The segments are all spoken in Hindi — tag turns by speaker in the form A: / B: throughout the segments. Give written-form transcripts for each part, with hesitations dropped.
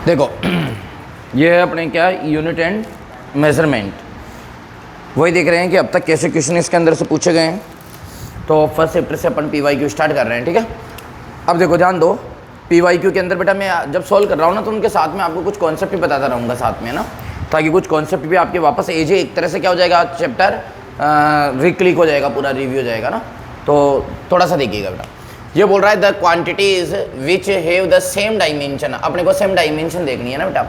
A: देखो ये है अपने क्या यूनिट एंड मेजरमेंट, वही देख रहे हैं कि अब तक कैसे क्वेश्चन इसके अंदर से पूछे गए हैं। तो फर्स्ट चैप्टर से अपन PYQ स्टार्ट कर रहे हैं, ठीक है। अब देखो ध्यान दो, PYQ के अंदर बेटा मैं जब सॉल्व कर रहा हूँ ना तो उनके साथ में आपको कुछ कॉन्सेप्ट भी बताता रहूँगा साथ में ना, ताकि कुछ कॉन्सेप्ट भी आपके वापस एजे एक तरह से क्या हो जाएगा, चैप्टर रिक्लिक हो जाएगा, पूरा रिव्यू हो जाएगा ना। तो थोड़ा सा देखिएगा बेटा, ये बोल रहा है the quantities which have the same dimension. अपने को सेम डायमेंशन देखनी है ना बेटा।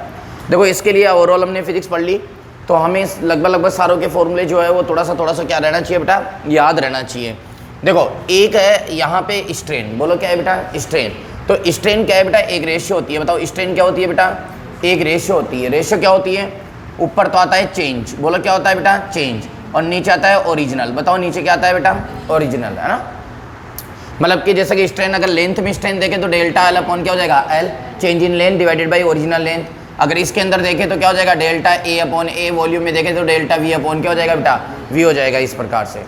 A: देखो इसके लिए ओवरऑल हमने फिजिक्स पढ़ ली, तो हमें लगभग सारों के फॉर्मूले जो है वो थोड़ा सा क्या रहना चाहिए बेटा, याद रहना चाहिए। देखो एक है यहाँ पे स्ट्रेन, बोलो क्या है बेटा, स्ट्रेन। तो स्ट्रेन क्या है बेटा, एक रेशियो होती है। बताओ स्ट्रेन क्या होती है बेटा, एक रेशियो होती है। रेशियो क्या होती है, ऊपर तो आता है चेंज, बोलो क्या होता है बेटा, चेंज, और नीचे आता है ओरिजिनल। बताओ नीचे क्या आता है बेटा, ओरिजिनल, है ना। मतलब कि जैसे कि स्ट्रेन अगर लेंथ में स्ट्रेन देखें तो डेल्टा एल अपॉन क्या हो जाएगा, L, change in length divided by original length. अगर इसके अंदर देखें तो क्या हो जाएगा, delta A upon A. Volume में देखें तो डेल्टा वी अपॉन क्या हो जाएगा बेटा, वी हो जाएगा, इस प्रकार से।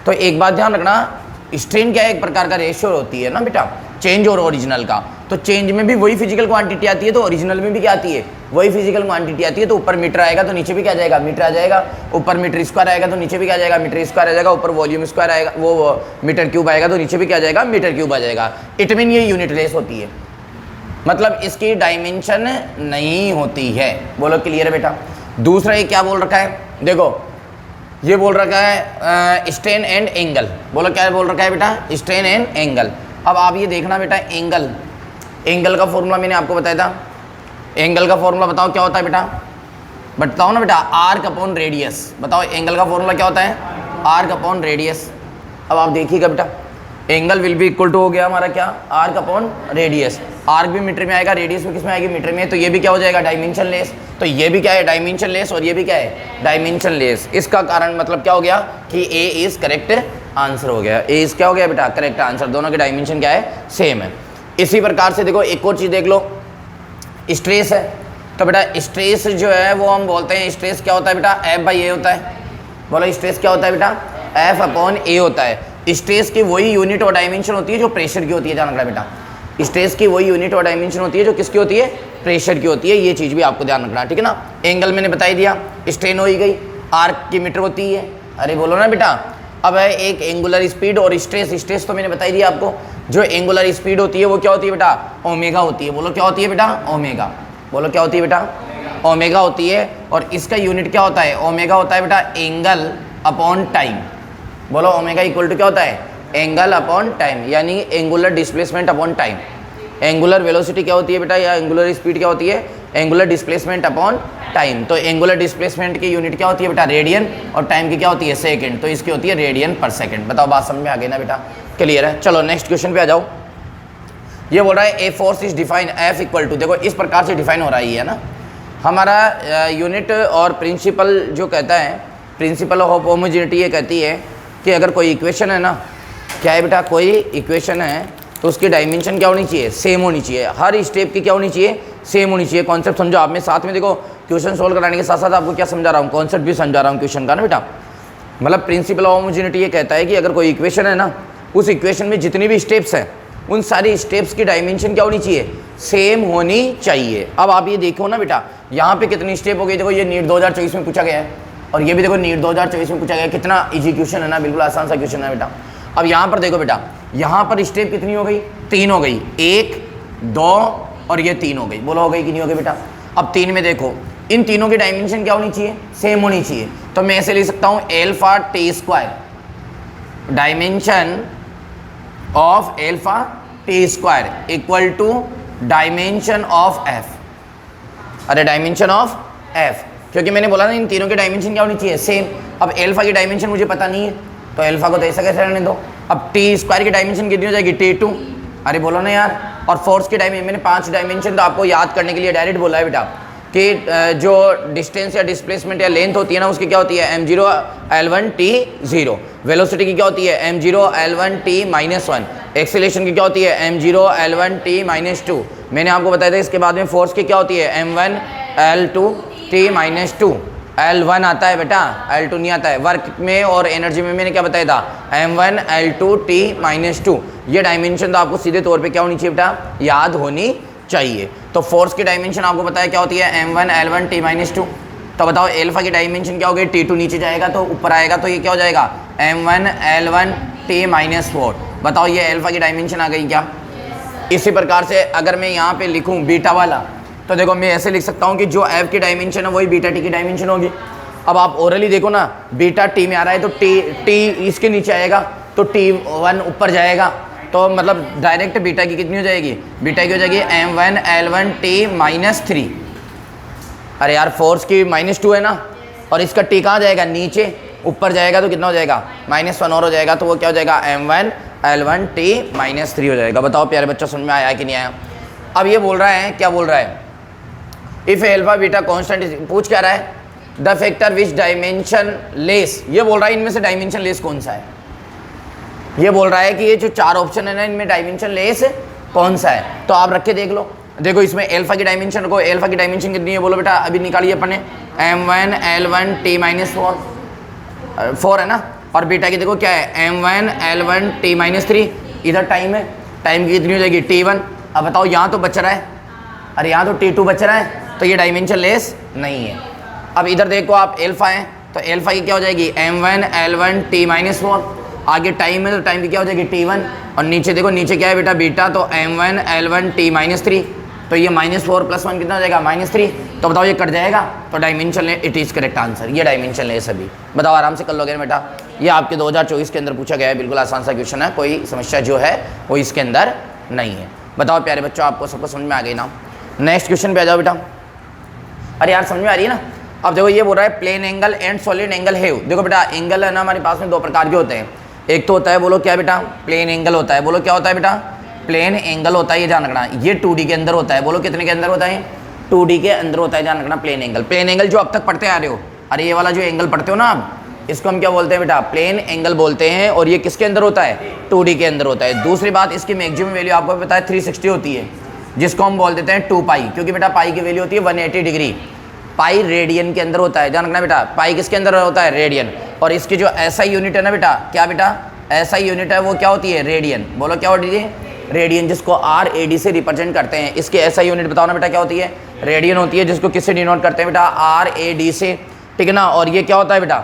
A: तो एक बात ध्यान रखना, स्ट्रेन क्या है, एक प्रकार का रेशियो होती है ना बेटा, चेंज और ओरिजिनल का। तो चेंज में भी वही फिजिकल क्वांटिटी आती है, तो ओरिजिनल में भी क्या आती है, वही फिजिकल क्वांटिटी आती है। तो ऊपर मीटर आएगा तो नीचे भी क्या जाएगा, मीटर आ जाएगा। ऊपर मीटर स्क्वायर आएगा तो नीचे भी क्या जाएगा, मीटर स्क्वायर आ जाएगा। ऊपर वॉल्यूम स्क्वायर आएगा, वो मीटर क्यूब आएगा तो नीचे भी क्या जाएगा, मीटर क्यूब आ जाएगा। इट मीन ये यूनिट लेस होती है, मतलब इसकी डायमेंशन नहीं होती है। बोलो क्लियर है बेटा। दूसरा ये क्या बोल रखा है, देखो ये बोल रखा है स्ट्रेन एंड एंगल। बोलो क्या बोल रखा है बेटा, स्ट्रेन एंड एंगल। अब आप ये देखना बेटा, एंगल का फॉर्मूला मैंने आपको बताया था। एंगल का फॉर्मूला बताओ क्या होता है बेटा, बताओ ना बेटा, आर्क अपॉन रेडियस। बताओ एंगल का फॉर्मूला क्या होता है, आर्क अपॉन रेडियस। अब आप देखिएगा बेटा, angle will be equal to हो गया हमारा क्या, आर्क अपॉन रेडियस। आर्क भी मीटर में आएगा, रेडियस भी किस में आएगी, मीटर में। तो ये भी क्या हो जाएगा, डायमेंशन लेस। तो ये भी क्या है, डायमेंशन लेस, और ये भी क्या है, डायमेंशन लेस। इसका कारण मतलब क्या हो गया कि ए इज करेक्ट आंसर हो गया। ए इज क्या हो गया बेटा, करेक्ट आंसर। दोनों के डायमेंशन क्या है, सेम है। इसी प्रकार से देखो एक और चीज़ देख लो, स्ट्रेस है। तो बेटा स्ट्रेस जो है वो हम बोलते हैं, स्ट्रेस क्या होता है बेटा, एफ बाई ए होता है। बोलो स्ट्रेस क्या होता है बेटा, एफ अपॉन ए होता है। स्ट्रेस की वही यूनिट और डायमेंशन होती है जो प्रेशर की होती है, ध्यान रखना बेटा। स्ट्रेस की वही यूनिट और डायमेंशन होती है जो किसकी होती है, प्रेशर की होती है। ये चीज़ भी आपको ध्यान रखना, ठीक है ना। एंगल मैंने बता ही दिया, स्ट्रेन हो ही गई, आर्क की मीटर होती है। अरे बोलो ना बेटा। अब है एक एंगुलर स्पीड और स्ट्रेस। स्ट्रेस तो मैंने बता ही दिया आपको, जो एंगुलर स्पीड होती है वो क्या होती है बेटा, ओमेगा होती है। बोलो क्या होती है बेटा, ओमेगा। बोलो क्या होती है बेटा, ओमेगा होती है। और इसका यूनिट क्या होता है, ओमेगा होता है बेटा एंगल अपॉन टाइम। बोलो ओमेगा इक्वल टू क्या होता है, एंगल अपॉन टाइम, यानी angular displacement upon time. Angular velocity क्या होती है बेटा, या एंगुलर स्पीड क्या होती है, एंगुलर डिस्प्लेसमेंट अपॉन टाइम। तो एंगुलर डिस्प्लेसमेंट की यूनिट क्या होती है बेटा, रेडियन, और टाइम की क्या होती है, सेकंड। तो इसकी होती है रेडियन पर सेकंड। बताओ बात समझ में आ गई ना बेटा, क्लियर है। चलो नेक्स्ट क्वेश्चन पे आ जाओ। ये बोल रहा है a force is define F equal to, देखो इस प्रकार से डिफाइन हो रहा है ना हमारा यूनिट। और प्रिंसिपल जो कहता है, प्रिंसिपल ऑफ होमोजेनिटी ये कहती है कि अगर कोई इक्वेशन है ना, क्या है बेटा, कोई इक्वेशन है तो उसकी डायमेंशन क्या होनी चाहिए, सेम होनी चाहिए। हर स्टेप की क्या होनी चाहिए, सेम होनी चाहिए। कॉन्सेप्ट समझो आप में साथ में, देखो क्वेश्चन सोल्व कराने के साथ साथ आपको क्या समझा रहा हूँ, कॉन्सेप्ट भी समझा रहा हूँ क्वेश्चन का ना बेटा। मतलब प्रिंसिपल ऑफ होमोजेनिटी ये कहता है कि अगर कोई इक्वेशन है ना, उस इक्वेशन में जितनी भी स्टेप्स हैं उन सारी स्टेप्स की डायमेंशन क्या होनी चाहिए, सेम होनी चाहिए। अब आप ये देखो ना बेटा, यहाँ पे कितनी स्टेप हो गई। देखो ये नीट 2024 में पूछा गया है, और ये भी देखो नीट 2024 में पूछा गया है। कितना इजी क्वेश्चन है ना, बिल्कुल आसान सा क्वेश्चन है बेटा। अब यहाँ पर देखो बेटा, यहाँ पर स्टेप कितनी हो गई, 3 हो गई, 1 2 और ये 3 हो गई। बोलो हो गई कि नहीं हो गई बेटा। अब 3 में देखो, इन तीनों की डायमेंशन क्या होनी चाहिए, सेम होनी चाहिए। तो मैं ऐसे लिख सकता हूँ alpha T square, dimension of alpha T square equal to dimension of F. अरे डायमेंशन ऑफ एफ, क्योंकि मैंने बोला ना इन तीनों की डायमेंशन क्या होनी चाहिए, सेम। अब एल्फा की डायमेंशन मुझे पता नहीं है, तो एल्फा को तो ऐसा कैसे रहने दो। अब टी स्क्वायर की डायमेंशन कितनी हो जाएगी, T2। अरे बोलो ना यार। और फोर्स की डायमेंशन, मैंने 5 डायमेंशन तो आपको याद करने के लिए डायरेक्ट बोला है बेटा कि जो डिस्टेंस या डिस्प्लेसमेंट या लेंथ होती है ना, उसकी क्या होती है, m0 l1 t0। वेलोसिटी की क्या होती है, m0 l1 t -1। एक्सेलेरेशन की क्या होती है, m0 l1 t -2। मैंने आपको बताया था इसके बाद में फोर्स की क्या होती है, m1 l2 t -2। L1 आता है बेटा, L2 नहीं आता है। वर्क में और एनर्जी में मैंने क्या बताया था, m1 l2 t -2। ये डायमेंशन तो आपको सीधे तौर पे क्या होनी चाहिए बेटा, याद होनी चाहिए। तो फोर्स की डायमेंशन आपको पता है क्या होती है, m1 l1 t-2। तो बताओ एल्फा की डायमेंशन क्या होगी, t2 नीचे जाएगा तो ऊपर आएगा, तो ये क्या हो जाएगा m1 l1 t-4। बताओ ये एल्फा की डायमेंशन आ गई क्या। इसी प्रकार से अगर मैं यहाँ पे लिखूँ बीटा वाला, तो देखो मैं ऐसे लिख सकता हूँ कि जो f की डायमेंशन है वही बीटा t की डायमेंशन होगी। अब आप ओरली देखो ना, बीटा t में आ रहा है तो t इसके नीचे आएगा तो t1 ऊपर जाएगा, तो मतलब डायरेक्ट बीटा की कितनी हो जाएगी, बीटा की हो जाएगी m1 l1 t-3। अरे यार फोर्स की -2 है ना, और इसका t कहाँ जाएगा, नीचे, ऊपर जाएगा तो कितना हो जाएगा -1 और हो जाएगा, तो वो क्या हो जाएगा m1 l1 t-3 हो जाएगा। बताओ प्यारे बच्चों समझ में आया कि नहीं आया। अब ये बोल रहा है, क्या बोल रहा है, इफ एल्फा बीटा कांस्टेंट, पूछ क्या रहा है, the factor which dimension less. ये बोल रहा है इनमें से डायमेंशन लेस कौन सा है, ये बोल रहा है कि ये जो 4 ऑप्शन है ना इनमें डायमेंशन लेस कौन सा है। तो आप रख के देख लो, देखो इसमें एल्फा की डायमेंशन रखो, एल्फा की डायमेंशन कितनी है बोलो बेटा, अभी निकालिए अपने m1 l1 t-4, 4 है ना, और बीटा की देखो क्या है m1 l1 t-3। इधर टाइम है, टाइम की कितनी हो जाएगी t1। अब बताओ यहाँ तो बच रहा है, अरे यहाँ तो t2 बच रहा है, तो ये डायमेंशन लेस नहीं है। अब इधर देखो आप एल्फा है, तो एल्फा की क्या हो जाएगी m1 l1 t-4, आगे टाइम है तो टाइम की क्या हो जाएगी t1, और नीचे देखो नीचे क्या है बेटा बीटा, तो m1 l1 t-3, तो ये -4 + 1 कितना हो जाएगा -3। तो बताओ ये कट जाएगा, तो dimension less, it is correct answer, ये डायमेंशन लेस अभी। बताओ आराम से कर लोगे बेटा, ये आपके 2024 के अंदर पूछा गया है, बिल्कुल आसान सा क्वेश्चन है, कोई समस्या जो है वो इसके अंदर नहीं है। बताओ प्यारे बच्चों आपको सबको समझ में आ गई ना। नेक्स्ट क्वेश्चन पे आ जाओ बेटा। अरे यार समझ में आ रही है ना। अब देखो ये बोल रहा है plane angle and solid angle है। देखो बेटा एंगल है ना हमारे पास में 2 प्रकार के होते हैं, एक तो होता है बोलो क्या बेटा, प्लेन एंगल होता है, बोलो क्या होता है बेटा, प्लेन एंगल होता है, ये ध्यान रखना, ये 2D के अंदर होता है, बोलो कितने के अंदर होता है, 2D के अंदर होता है, ध्यान रखना प्लेन एंगल। प्लेन एंगल जो अब तक पढ़ते आ रहे हो, अरे ये वाला जो एंगल पढ़ते हो ना आप, इसको हम क्या बोलते हैं बेटा, प्लेन एंगल बोलते हैं, और ये किसके अंदर होता है, 2D के अंदर होता है। दूसरी बात, इसकी मैक्सिमम वैल्यू आपको पता है 360 होती है, जिसको हम बोल देते हैं 2 पाई, क्योंकि बेटा पाई की वैल्यू होती है 180 डिग्री। पाई रेडियन के अंदर होता है, ध्यान रखना बेटा, पाई किसके अंदर होता है, रेडियन। और इसकी जो SI यूनिट है ना बेटा, क्या बेटा SI यूनिट है वो क्या होती है, रेडियन। बोलो क्या होती है, रेडियन, जिसको RAD से रिप्रेजेंट करते हैं। इसकी SI यूनिट बताओ ना बेटा क्या होती है, रेडियन होती है, जिसको किससे डिनोट करते हैं बेटा, RAD से, ठीक है ना। और ये क्या होता है बेटा,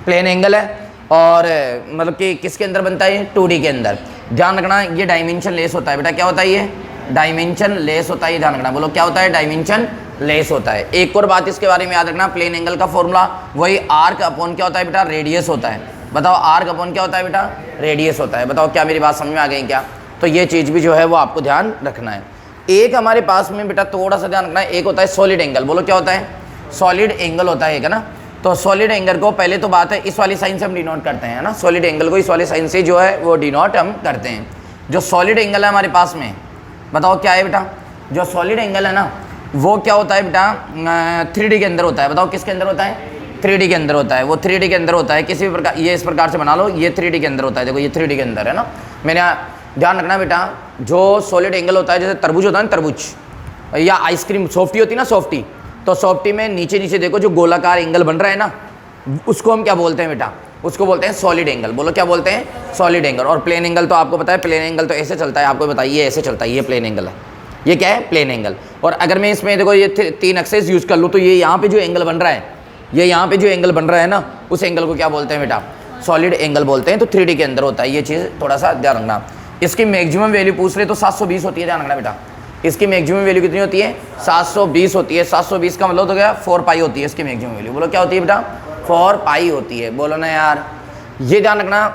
A: प्लेन एंगल है, और मतलब कि किसके अंदर बनता है, 2D के अंदर। ध्यान रखना ये डायमेंशन लेस होता है बेटा, क्या होता है ये, डायमेंशन लेस होता है, ये ध्यान रखना। बोलो क्या होता है, डायमेंशन लेस होता है। एक और बात इसके बारे में याद रखना, प्लेन एंगल का फॉर्मूला वही आर्क अपॉन क्या होता है बेटा, रेडियस होता है। बताओ आर्क अपॉन क्या होता है बेटा, रेडियस होता है। बताओ क्या मेरी बात समझ में आ गई क्या। तो ये चीज़ भी जो है वो आपको ध्यान रखना है। एक हमारे पास में बेटा थोड़ा सा ध्यान रखना है, एक होता है सॉलिड एंगल। बोलो क्या होता है, सॉलिड एंगल होता है एक, है ना। तो सॉलिड एंगल को पहले तो बात है इस वाली साइन से हम डिनोट करते हैं, है ना। सॉलिड एंगल को इस वाली साइन से जो है वो डिनोट हम करते हैं। जो सॉलिड एंगल है हमारे पास में, बताओ क्या है बेटा, जो सॉलिड एंगल है ना वो क्या होता है बेटा, 3D के अंदर होता है। बताओ किसके अंदर होता है, 3D के अंदर होता है। वो 3D के अंदर होता है किसी भी प्रकार, ये इस प्रकार से बना लो, ये 3D के अंदर होता है। देखो ये 3D के अंदर है ना। मैंने ध्यान रखना बेटा, जो सॉलिड एंगल होता है, जैसे तरबूज होता है ना, तरबूज, या आइसक्रीम सॉफ्टी होती है ना, सॉफ्टी, तो सॉफ्टी में नीचे नीचे देखो जो गोलाकार एंगल बन रहा है ना, उसको हम क्या बोलते हैं बेटा, उसको बोलते हैं सॉलिड एंगल। बोलो क्या बोलते हैं, सॉलिड एंगल। और प्लेन एंगल तो आपको पता है, प्लेन एंगल तो ऐसे चलता है, आपको बताइए ऐसे चलता है, ये प्लेन एंगल है, ये क्या है, प्लेन एंगल। और अगर मैं इसमें देखो ये 3 एक्सेस यूज़ कर लूँ, तो ये यहाँ पे जो एंगल बन रहा है, ये यहाँ पे जो एंगल बन रहा है ना, उस एंगल को क्या बोलते हैं बेटा, सॉलिड एंगल बोलते हैं। तो 3D के अंदर होता है, ये चीज़ थोड़ा सा ध्यान रखना। इसकी मैक्सिमम वैल्यू पूछ रहे तो 720 होती है, ध्यान रखना बेटा। इसकी मैक्सिमम वैल्यू कितनी होती है, 720 होती है। 720 का मतलब तो क्या, 4 पाई होती है इसकी मैक्सिमम वैल्यू। बोलो क्या होती है बेटा, 4 पाई होती है। बोलो ना यार, ये ध्यान रखना।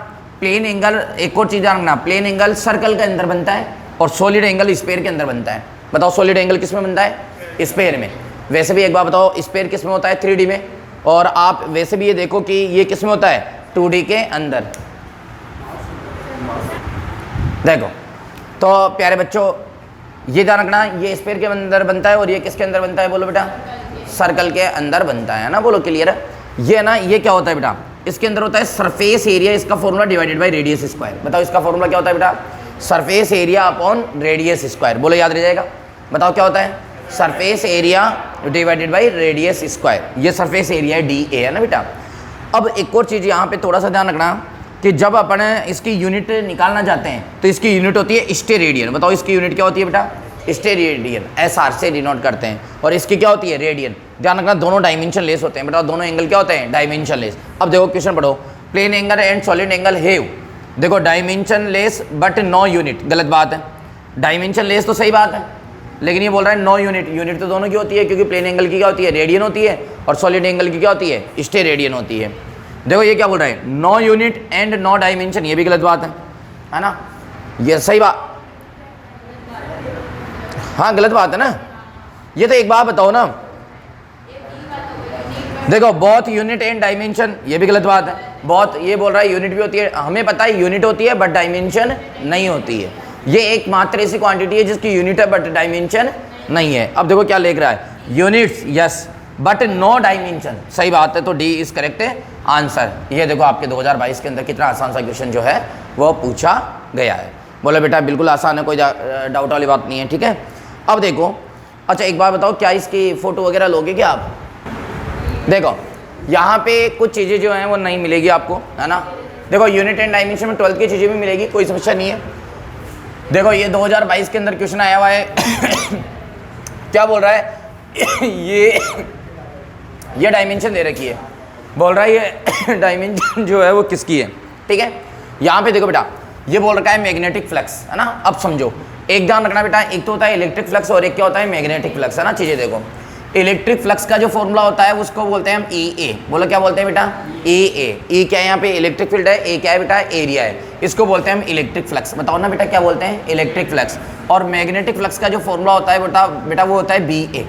A: प्लेन एंगल, एक और चीज़ ध्यान रखना, प्लेन एंगल सर्कल के अंदर बनता है और सॉलिड एंगल स्फीयर के अंदर बनता है। बताओ सॉलिड एंगल किस में बनता है, स्फीयर में। वैसे भी एक बार बताओ, स्फीयर किस में होता है, 3D में। और आप वैसे भी ये देखो कि ये किस में होता है, 2D के अंदर। देखो तो प्यारे बच्चों, ये ध्यान रखना, ये स्फीयर के अंदर बनता है और ये किसके अंदर बनता है, बोलो बेटा, सर्कल के अंदर बनता है ना। बोलो क्लियर है। ये ना, ये क्या होता है बेटा, इसके अंदर होता है सरफेस एरिया, इसका formula divided by radius square. बताओ इसका फॉर्मूला क्या होता है बेटा, surface area upon radius square. बोलो याद रह जाएगा। बताओ क्या होता है, surface area divided by radius square. ये सरफेस एरिया है, DA है ना बेटा। अब एक और चीज़ यहाँ पे थोड़ा सा ध्यान रखना कि जब अपन इसकी यूनिट निकालना चाहते हैं तो इसकी यूनिट होती है स्टेरेडियन। बताओ इसकी यूनिट क्या होती है बेटा, स्टेरेडियन, SR से डिनोट करते हैं। और इसकी क्या होती है? रेडियन। ध्यान रखना दोनों डायमेंशन लेस होते हैं, बताओ दोनों एंगल क्या होते हैं? Dimensionless. अब देखो क्वेश्चन पढ़ो, plane angle and solid angle have, देखो dimensionless but no unit, गलत बात है। डायमेंशन लेस तो सही बात है, लेकिन ये बोल रहा है नो यूनिट। यूनिट तो दोनों की होती है, क्योंकि प्लेन एंगल की क्या होती है? रेडियन होती है, और सॉलिड एंगल की क्या होती है? स्टेरेडियन होती है। देखो ये क्या बोल रहा है? No unit and no dimension, ये भी गलत बात है ना? ये सही बात, हाँ गलत बात है ना? ये तो एक बात बताओ ना, देखो बोथ यूनिट एंड डायमेंशन, ये भी गलत बात है। बहुत, ये बोल रहा है यूनिट भी होती है, हमें पता है यूनिट होती है बट डायमेंशन नहीं होती है। ये एकमात्र ऐसी क्वांटिटी है जिसकी यूनिट है बट डायमेंशन नहीं है। अब देखो क्या लिख रहा है? Units yes but no dimension, सही बात है, तो डी इज करेक्ट आंसर। ये देखो आपके 2022 के अंदर कितना आसान सा क्वेश्चन जो है वो पूछा गया है। बोला बेटा बिल्कुल आसान है, कोई डाउट वाली बात नहीं है, ठीक है। अब देखो, अच्छा एक बात बताओ, क्या इसकी फ़ोटो वगैरह लोगे क्या आप? देखो यहाँ पे कुछ चीज़ें जो हैं वो नहीं मिलेगी आपको, है ना। देखो यूनिट एंड डायमेंशन में 12th की चीज़ें भी मिलेगी, कोई समस्या नहीं है। देखो ये 2022 के अंदर क्वेश्चन आया हुआ है क्या बोल रहा है? ये डायमेंशन दे रखी है, बोल रहा है ये डायमेंशन जो है वो किसकी है, ठीक है। यहाँ पे देखो बेटा, ये बोल रखा है मैग्नेटिक फ्लक्स, है ना। अब समझो, एक ध्यान रखना बेटा, एक तो होता है इलेक्ट्रिक फ्लक्स और एक क्या होता है? मैग्नेटिक फ्लक्स, है ना। चीज़ें देखो, इलेक्ट्रिक फ्लक्स का जो फॉर्मूला होता है उसको बोलते हैं हम EA। बोलो क्या बोलते हैं बेटा? EA। E क्या है? यहाँ पे इलेक्ट्रिक फील्ड है, A क्या है बेटा? एरिया है। इसको बोलते हैं हम इलेक्ट्रिक फ्लक्स। बताओ ना बेटा क्या बोलते हैं? Electric flux. और मैग्नेटिक फ्लक्स का जो फॉर्मूला होता है बेटा वो होता है BA।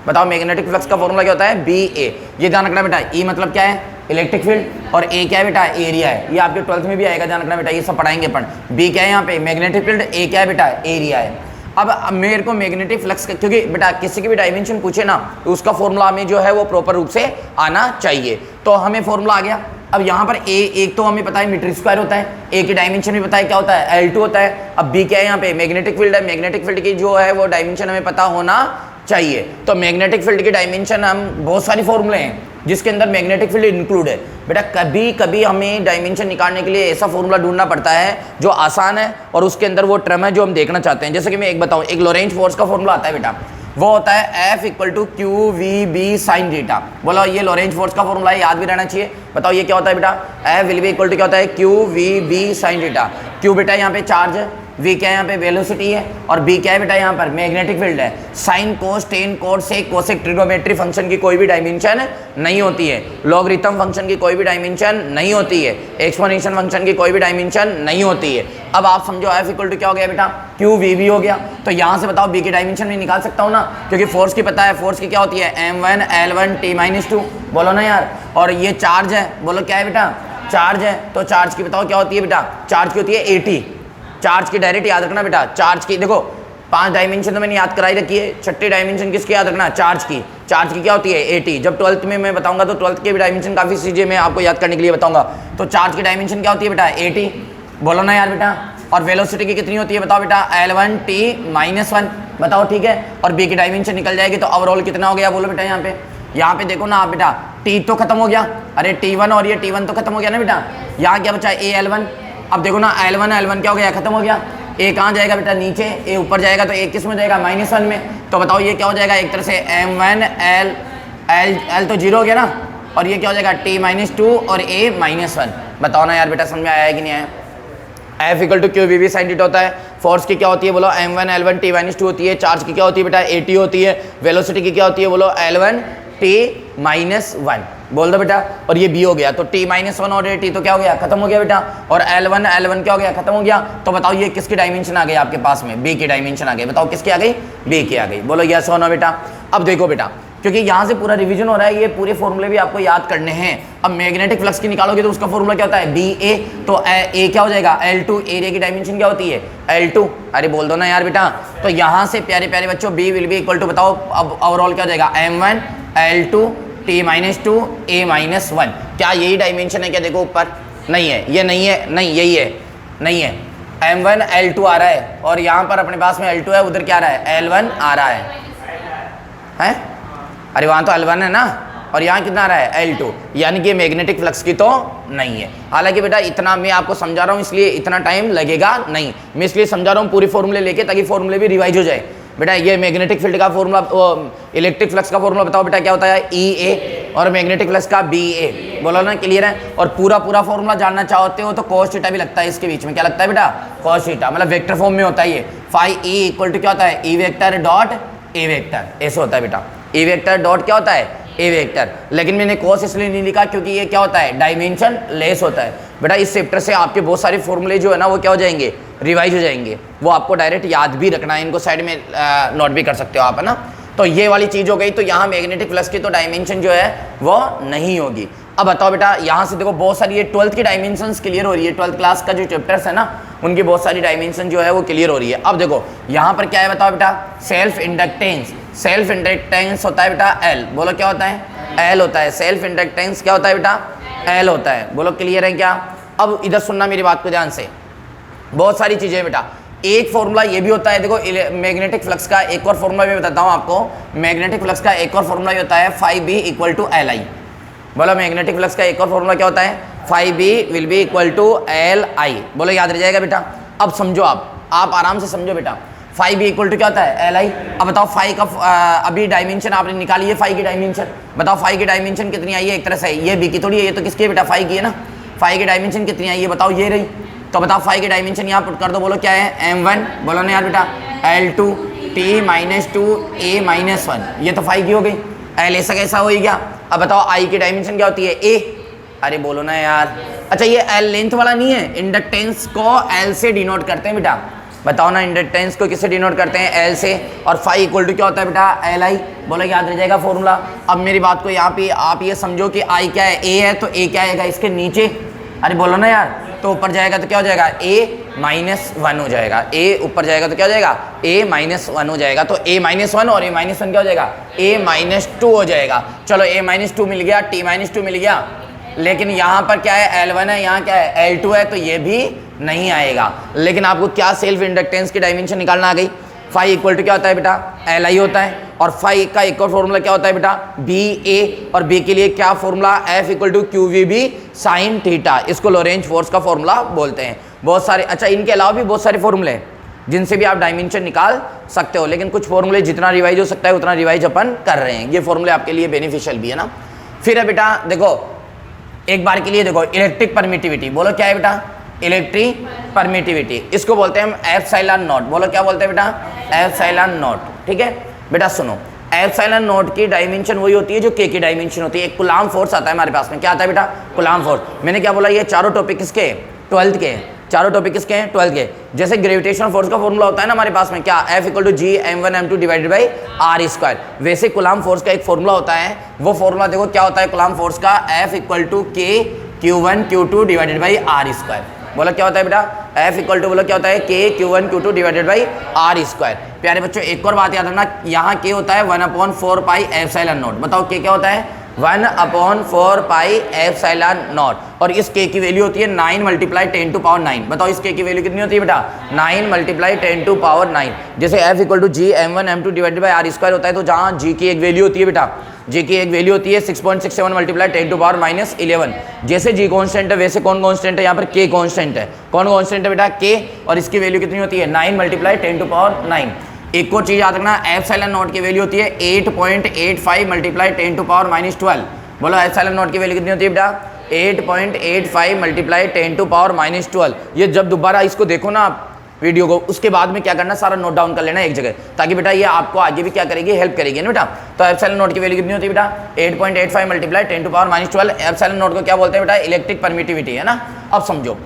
A: बताओ मैग्नेटिक फ्लक्स का फॉर्मूला क्या होता है? BA। ये ध्यान रखना बेटा, E मतलब क्या है? इलेक्ट्रिक फील्ड, और A क्या है बेटा? एरिया है। ये आपके 12th में भी आएगा, ध्यान रखना बेटा, ये सब पढ़ाएंगे अपन। B क्या है यहाँ पे? मैग्नेटिक फील्ड, A क्या है बेटा? एरिया है। अब मेरे को मैग्नेटिक फ्लक्स का, क्योंकि बेटा किसी की भी डायमेंशन पूछे ना तो उसका फॉर्मूला हमें जो है वो प्रॉपर रूप से आना चाहिए, तो हमें फॉर्मूला आ गया। अब यहाँ पर एक तो हमें पता है मीटर स्क्वायर होता है, A की डायमेंशन भी पता है क्या होता है? L2 होता है। अब B क्या है यहाँ पे? मैग्नेटिक फील्ड है। मैग्नेटिक फील्ड की जो है वो डायमेंशन हमें पता होना चाहिए। तो मैग्नेटिक फील्ड की डायमेंशन, हम बहुत सारी फॉर्मूले हैं जिसके अंदर मैग्नेटिक फील्ड इंक्लूड है। बेटा कभी कभी हमें डायमेंशन निकालने के लिए ऐसा फॉर्मूला ढूंढना पड़ता है जो आसान है और उसके अंदर वो टर्म है जो हम देखना चाहते हैं। जैसे कि मैं एक बताऊं, एक लोरेंज फोर्स का फॉर्मूला आता है बेटा, वो होता है F = QVB sin थीटा। बोलो ये लोरेंज फोर्स का फॉर्मूला है, याद भी रहना चाहिए। बताओ ये क्या होता है बेटा? F will be equal to क्या होता है? QVB sin theta. Q बेटा यहाँ पे चार्ज है, V क्या है यहाँ पे? वेलोसिटी है, और B क्या है बेटा? यहाँ पर मैग्नेटिक फील्ड है। साइन, कोस, टेन, कोड, सेक, कोसेक, ट्रिग्नोमेट्री फंक्शन की कोई भी डायमेंशन नहीं होती है। लॉगरिथम फंक्शन की कोई भी डायमेंशन नहीं होती है। एक्सपोनेंशियल फंक्शन की कोई भी डायमेंशन नहीं होती है। अब आप समझो F = क्या हो गया बेटा? QVB हो गया। तो यहाँ से बताओ B की डायमेंशन भी निकाल सकता हूँ ना, क्योंकि फोर्स की पता है। फोर्स की क्या होती है? M1 L1 T-2। बोलो ना यार। और ये चार्ज है, बोलो क्या है बेटा? चार्ज है। तो चार्ज की बताओ क्या होती है बेटा? चार्ज की होती है AT। चार्ज की डायरेक्ट याद रखना बेटा। चार्ज की देखो 5 डायमेंशन तो मैंने याद कराई रखी है, 6ठी डायमेंशन किसकी याद रखना? चार्ज की। चार्ज की क्या होती है? AT। जब 12th में मैं बताऊंगा तो 12th के भी डायमेंशन काफ़ी चीज़ें मैं आपको याद करने के लिए बताऊंगा। तो चार्ज की डायमेंशन क्या होती है बेटा? AT। बोलो ना यार बेटा। और वेलोसिटी की कितनी होती है बताओ बेटा? L1 T-1। बताओ ठीक है। और B की डायमेंशन निकल जाएगी तो ओवरऑल कितना हो गया? बोलो बेटा यहाँ पे देखो ना आप बेटा, T तो खत्म हो गया, अरे T1 और ये T1 तो खत्म हो गया ना बेटा। यहाँ क्या बचा? AL1। अब देखो ना L1 क्या हो गया? खत्म हो गया। A कहाँ जाएगा बेटा? नीचे। A ऊपर जाएगा तो A किस में जाएगा? -1 में। तो बताओ ये क्या हो जाएगा? एक तरह से M1 L तो 0 हो गया ना, और ये क्या हो जाएगा? T-2 और A-1। बताओ ना यार बेटा, समझ में आया है कि नहीं आया? F = QVB sin थीटा होता है। फोर्स की क्या होती है? बोलो M1 L1 T-2 होती है। चार्ज की क्या होती है बेटा? AT होती है। वेलोसिटी की क्या होती है? बोलो L1 T-1। बोल दो बेटा। और ये B हो गया, तो T-1 और AT तो क्या हो गया? खत्म हो गया बेटा। और L1 क्या हो गया? खत्म हो गया। तो बताओ ये किसकी डायमेंशन आ गई आपके पास में? B की डायमेंशन आ गई। बताओ किसकी आ गई? B की आ गई। बोलो यस और नो बेटा। अब देखो बेटा, क्योंकि यहाँ से पूरा रिवीजन हो रहा है, ये पूरे फॉर्मूले भी आपको याद करने हैं। अब मैग्नेटिक फ्लक्स की निकालोगे तो उसका फॉर्मूला क्या होता है? BA। तो A क्या हो जाएगा? L2। एरिया की डायमेंशन क्या होती है? L2। अरे बोल दो ना यार बेटा। तो यहाँ से प्यारे प्यारे बच्चों B will be equal to, बताओ अब ओवरऑल क्या हो जाएगा? M1 L2 T-2 A-1। क्या यही डायमेंशन है क्या? देखो ऊपर नहीं है, ये नहीं है, नहीं यही है, नहीं है। M1 L2 आ रहा है और यहाँ पर अपने पास में L2 है, उधर क्या आ रहा है? L1 आ रहा है? अरे वहाँ तो L1 है ना, और यहाँ कितना आ रहा है? L2। यानी कि मैग्नेटिक फ्लक्स की तो नहीं है। हालांकि बेटा इतना मैं आपको समझा रहा हूँ, इसलिए इतना टाइम लगेगा नहीं। मैं इसलिए समझा रहा हूँ पूरी फॉर्मूले लेके, ताकि फॉर्मूले भी रिवाइज हो जाए। बेटा ये मैग्नेटिक फील्ड का फॉर्मूला, इलेक्ट्रिक फ्लक्स का फॉर्मूला बताओ बेटा क्या होता है, ई ए, और मैग्नेटिक फ्लक्स का बी ए। बोलो ना, क्लियर है। और पूरा फॉर्मूला जानना चाहते हो तो cos थीटा भी लगता है इसके बीच में, क्या लगता है बेटा, cos थीटा, मतलब वेक्टर फॉर्म में होता है ये। फाई ई इक्वल टू क्या होता है, E vector dot A vector, ऐसे होता है बेटा, ई वेक्टर डॉट क्या होता है, ए वेक्टर। लेकिन मैंने cos इसलिए नहीं लिखा क्योंकि ये क्या होता है, डायमेंशन लेस होता है बेटा। इस चैप्टर से आपके बहुत सारे फॉर्मूले जो है ना वो क्या हो जाएंगे, रिवाइज हो जाएंगे, वो आपको डायरेक्ट याद भी रखना है, इनको साइड में नोट भी कर सकते हो आप, है ना। तो ये वाली चीज़ हो गई। तो यहाँ मैग्नेटिक फ्लक्स की तो डायमेंशन जो है वो नहीं होगी। अब बताओ बेटा, यहाँ से देखो बहुत सारी ये 12th की डायमेंशंस क्लियर हो रही है, 12th क्लास का जो चैप्टर्स है ना उनकी बहुत सारी डायमेंशन जो है वो क्लियर हो रही है। अब देखो यहाँ पर क्या है बताओ बेटा, सेल्फ इंडक्टेंस। सेल्फ इंडक्टेंस होता है बेटा एल, बोलो क्या होता है, एल होता है। सेल्फ इंडक्टेंस क्या होता है बेटा, एल होता है, बोलो क्लियर है क्या। अब इधर सुनना मेरी बात को ध्यान से, बहुत सारी चीज़ें बेटा। एक फॉर्मूला ये भी होता है, देखो मैग्नेटिक फ्लक्स का एक और फॉर्मूला भी बताता हूँ आपको। मैग्नेटिक फ्लक्स का एक और फॉर्मूला ये होता है phi B equal to L I. बोलो मैग्नेटिक फ्लक्स का एक और फॉर्मूला क्या होता है, phi B will be equal to L I. बोलो याद रह जाएगा बेटा। अब समझो, आप आराम से समझो बेटा। फाई बी इक्वल टू क्या होता है, एल आई। अब बताओ फाई का अभी डायमेंशन आपने निकाली है, फाई की डायमेंशन बताओ, फाई की डायमेंशन कितनी आई है, एक तरह से ये बी की थोड़ी है, ये तो किसकी है बेटा, फाई की है ना। फाई की डायमेंशन कितनी आई है बताओ, ये रही। तो बताओ फाई की डायमेंशन यहाँ पुट कर दो, बोलो क्या है, m1, बोलो ना यार बेटा, l2 t minus 2 a minus 1, ये तो फाई की हो गई। l ऐसा कैसा हो गया। अब बताओ i की डायमेंशन क्या होती है, a। अरे बोलो ना यार। अच्छा ये l लेंथ वाला नहीं है, इंडक्टेंस को l से डिनोट करते हैं बेटा। बताओ ना इंडक्टेंस को किससे डिनोट करते हैं, l से। और फाई इक्वल टू क्या होता है बेटा, एल आई। बोलो याद रह जाएगा फॉर्मूला। अब मेरी बात को यहाँ पे आप ये समझो कि i क्या है, a है, तो a क्या आएगा इसके नीचे। अरे बोलो ना यार, तो ऊपर जाएगा तो क्या हो जाएगा, a माइनस 1 हो जाएगा। a ऊपर जाएगा तो क्या हो जाएगा, a माइनस 1 हो जाएगा। तो a माइनस 1 और a माइनस 1 क्या हो जाएगा, a माइनस 2 हो जाएगा। चलो a माइनस 2 मिल गया, t माइनस 2 मिल गया। लेकिन यहाँ पर क्या है, L1 है, यहाँ क्या है, L2 है, तो ये भी नहीं आएगा। लेकिन आपको क्या सेल्फ इंडक्टेंस की डायमेंशन निकालना आ गई। फाई इक्वल टू क्या होता है बेटा, एल आई होता है। और फाई का एक और फॉर्मूला क्या होता है बेटा, बी ए। और बी के लिए क्या formula, F equal to Q V B sine theta. इसको लोरेंज फोर्स का फॉर्मूला बोलते हैं। बहुत सारे, अच्छा इनके अलावा भी बहुत सारे फॉर्मूले हैं जिनसे भी आप डायमेंशन निकाल सकते हो। लेकिन कुछ फॉर्मूले जितना रिवाइज हो सकता है उतना रिवाइज अपन कर रहे हैं। ये फॉर्मूले आपके लिए बेनिफिशियल भी है ना। फिर है बेटा देखो, एक बार के लिए देखो, इलेक्ट्रिक परमिटिविटी। बोलो क्या है बेटा, इलेक्ट्रिक परमिटिविटी। इसको बोलते हैं हम एप्सिलॉन नॉट। बोलो क्या बोलते हैं बेटा, एप्सिलॉन नॉट। ठीक है बेटा, सुनो, एप्सिलॉन नॉट की डायमेंशन वही होती है जो के की डायमेंशन होती है। एक कूलाम फोर्स आता है हमारे पास में, क्या आता है बेटा, कूलाम फोर्स। मैंने क्या बोला, ये चारों टॉपिक किसके, 12th के। चारों टॉपिक किसके हैं, 12th के। जैसे ग्रेविटेशनल फोर्स का फॉर्मूला होता है ना हमारे पास में, क्या, F equal to G m1 m2 divided by R square. वैसे कूलाम फोर्स का एक फॉर्मूला होता है, वो फॉर्मूला देखो क्या होता है कूलाम फोर्स का, F इक्वल टू के Q1 Q2 divided by R square. बोला क्या होता है बेटा, F इक्वल टू, बोलो क्या होता है, के Q1 Q2 divided by R square. प्यारे बच्चों एक और बात याद रखना, यहाँ के होता है 1/4 पाई एप्सिलॉन नॉट। बताओ के क्या होता है, 1/4 पाई एप्सिलॉन नॉट। और इस के की वैल्यू होती है 9 मल्टीप्लाई 10 टू पावर 9। बताओ इस के की वैल्यू कितनी होती है बेटा, 9 मल्टीप्लाई 10 टू पावर 9। जैसे F equal to G m1 m2 divided by R square होता है, तो जहाँ जी की एक वैल्यू होती है बेटा, जी की एक वैल्यू होती है 6.67 मल्टीप्लाई 10 टू पावर -11। जैसे जी कॉन्स्टेंट है वैसे कौन कॉन्स्टेंट है, यहाँ पर के कॉन्स्टेंट है। कौन कॉन्स्टेंट है बेटा, के। और इसकी वैल्यू कितनी होती है, 9 मल्टीप्लाई 10 टू पावर 9। एक और चीज़ याद रखना, एप्सिलॉन नॉट की वैल्यू होती है 8.85 मल्टीप्लाई 10 टू पावर -12। बोलो एप्सिलॉन नॉट की वैल्यू कितनी होती है बेटा, 8.85 मल्टीप्लाई 10 टू पावर -12। ये जब दोबारा इसको देखो ना आप वीडियो को, उसके बाद में क्या करना, सारा नोट डाउन कर लेना एक जगह, ताकि बेटा ये आपको आगे भी क्या करेगी, हेल्प करेगी ना बेटा। तो एप्सिलॉन नॉट की वैल्यू कितनी होती है बेटा, 8.85 multiply 10 to power -12। Epsilon naught को क्या बोलते हैं बेटा, इलेक्ट्रिक परमिटिविटी है ना। अब समझो,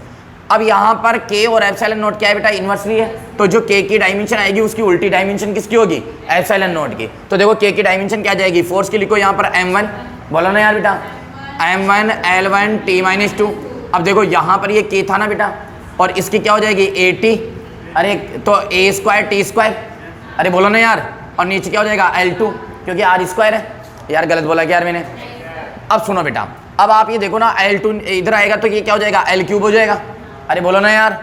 A: अब यहाँ पर के और एप्सिलॉन नॉट क्या है बेटा, इन्वर्सली है। तो जो के की डायमेंशन आएगी उसकी उल्टी डायमेंशन किसकी होगी, एप्सिलॉन नॉट की। तो देखो के की डायमेंशन क्या जाएगी, फोर्स की लिखो यहाँ पर m1, बोलो ना यार बेटा, m1 L1 t-2। अब देखो यहाँ पर ये के था ना बेटा, और इसकी क्या हो जाएगी, 80, अरे तो a स्क्वायर t स्क्वायर, अरे बोलो ना यार। और नीचे क्या हो जाएगा, L2, क्योंकि r स्क्वायर है। यार गलत बोला क्या यार मैंने। अब सुनो बेटा, अब आप ये देखो ना, L2 इधर आएगा तो ये क्या हो जाएगा, L3 हो जाएगा। अरे बोलो ना यार,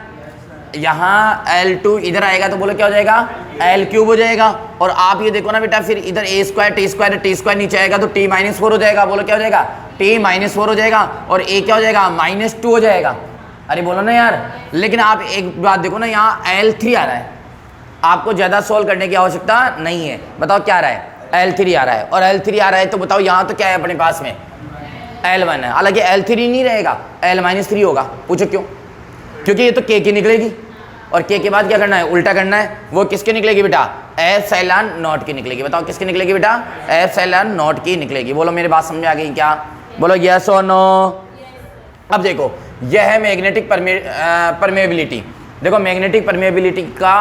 A: यहाँ L2 इधर आएगा तो बोलो क्या हो जाएगा, L3 हो जाएगा। और आप ये देखो ना बेटा, फिर इधर a स्क्वायर t स्क्वायर नीचे आएगा तो t-4 हो जाएगा। बोलो क्या हो जाएगा, t-4 हो जाएगा। और a क्या हो जाएगा, -2 हो जाएगा। अरे बोलो ना यार। लेकिन आप एक बात देखो ना, यहाँ L3 आ रहा है, आपको ज़्यादा सोल्व करने की आवश्यकता नहीं है। बताओ क्या आ रहा है, L3 आ रहा है, और L3 आ रहा है तो बताओ यहाँ तो क्या है अपने पास में, L1 है। हालांकि L3 नहीं रहेगा, L-3 होगा। पूछो क्यों? क्योंकि ये तो K की निकलेगी, और K के बाद क्या करना है, उल्टा करना है। वो किसकी निकलेगी बेटा, एप्सिलॉन नॉट की निकलेगी। बताओ किसकी निकलेगी बेटा, एप्सिलॉन नॉट की निकलेगी। बोलो मेरी बात समझ आ गई क्या? बोलो यस और नो। अब देखो यह है मैग्नेटिक परमेबिलिटी। देखो मैग्नेटिक परमेबिलिटी का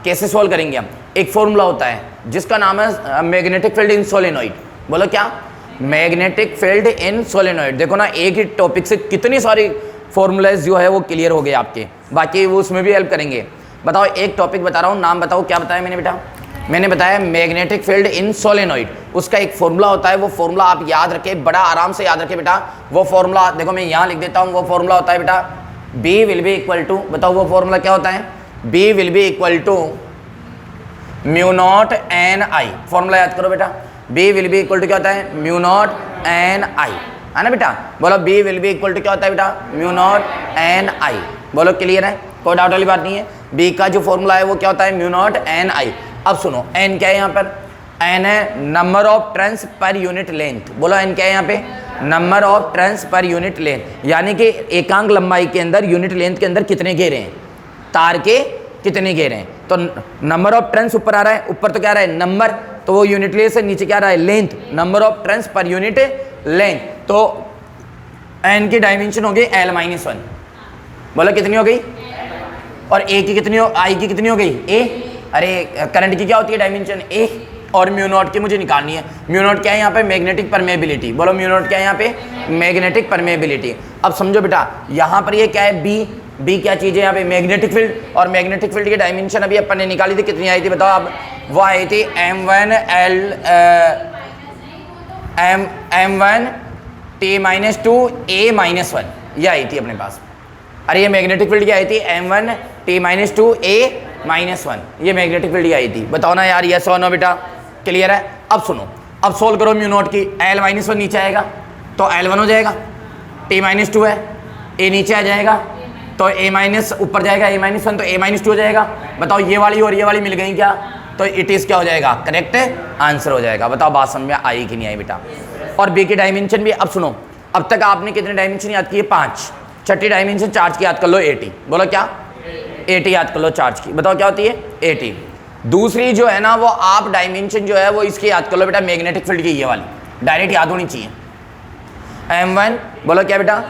A: कैसे सोल्व करेंगे हम। एक फॉर्मूला होता है जिसका नाम है मैग्नेटिक फील्ड इन सोलेनोइड। बोलो क्या, मैग्नेटिक फील्ड इन सोलेनोइड। देखो ना, एक ही टॉपिक से कितनी सारी फॉर्मूलाज जो है वो क्लियर हो गए आपके, बाकी वो उसमें भी हेल्प करेंगे। बताओ एक टॉपिक बता रहा हूँ, नाम बताओ क्या बताया मैंने बेटा? मैंने बताया मैग्नेटिक फील्ड इन सोलेनोइड। उसका एक फॉर्मूला होता है, वो फॉर्मूला आप याद रखें, बड़ा आराम से याद रखें बेटा। वो फॉर्मूला देखो मैं यहाँ लिख देता हूँ। वो फॉर्मूला होता है बेटा B will be equal to, बताओ वो फॉर्मूला क्या होता है? B will be equal to mu naught N I. Formula याद करो बेटा, B will be equal to क्या होता है, म्यू नॉट एन आई, है ना बेटा? बोलो B will be equal to क्या होता है बेटा, म्यू नॉट एन आई। बोलो क्लियर है, कोई डाउट वाली बात नहीं है। B का जो फॉर्मूला है वो क्या होता है, म्यू नॉट एन आई। अब सुनो, n क्या है यहाँ पर? n है number of turns per unit length. बोलो n क्या है यहाँ पे, number of turns per unit length, यानी कि एकांक लंबाई के अंदर यूनिट लेंथ के अंदर कितने घेरे हैं, तार के कितने घेरे हैं। तो नंबर ऑफ टर्न्स ऊपर आ रहा है, ऊपर तो क्या आ रहा है नंबर, तो वो यूनिट लेंथ से नीचे क्या आ रहा है length, number of turns per unit length. तो n की डायमेंशन हो गई L-1। बोलो कितनी हो गई, और a की कितनी हो, I की कितनी हो गई a। अरे करंट की क्या होती है डायमेंशन a, और म्यू नॉट की मुझे निकालनी है। म्यू नॉट क्या है यहाँ पे, मैग्नेटिक परमेबिलिटी। बोलो म्यू नॉट क्या है यहाँ पे, मैग्नेटिक परमेबिलिटी। अब समझो बेटा यहाँ पर ये क्या है b क्या चीज़ है यहाँ पे, मैग्नेटिक फील्ड। और मैग्नेटिक फील्ड की डायमेंशन अभी अपन ने निकाली थी, कितनी आई थी बताओ आप? वो आई थी m1 t-2 a-1, ये आई थी अपने पास। अरे ये मैग्नेटिक फील्ड की आई थी m1 t-2 a-1, ये मैग्नेटिक फील्ड की आई थी। बताओ ना यार यस और नो बेटा, क्लियर है? अब सुनो, अब सोल्व करो म्यू नॉट की। L-1 नीचे आएगा तो L1 हो जाएगा, t-2 है, a नीचे आ जाएगा तो a- ऊपर जाएगा, a-1 तो a-2 हो जाएगा। बताओ ये वाली और ये वाली मिल गई क्या, तो इट इज़ क्या हो जाएगा, करेक्ट आंसर हो जाएगा। बताओ बात समझ में आई कि नहीं आई बेटा? और b की डायमेंशन भी, अब सुनो, अब तक आपने कितने डायमेंशन याद किए, 5। छठी डायमेंशन चार्ज की याद कर लो, 80। बोलो क्या, 80 याद कर लो चार्ज की। बताओ क्या होती है, 80। दूसरी जो है ना वो आप डायमेंशन जो है वो इसकी याद कर लो बेटा, मैग्नेटिक फील्ड की, ये वाली डायरेक्ट याद होनी चाहिए। M1, बोलो क्या बेटा,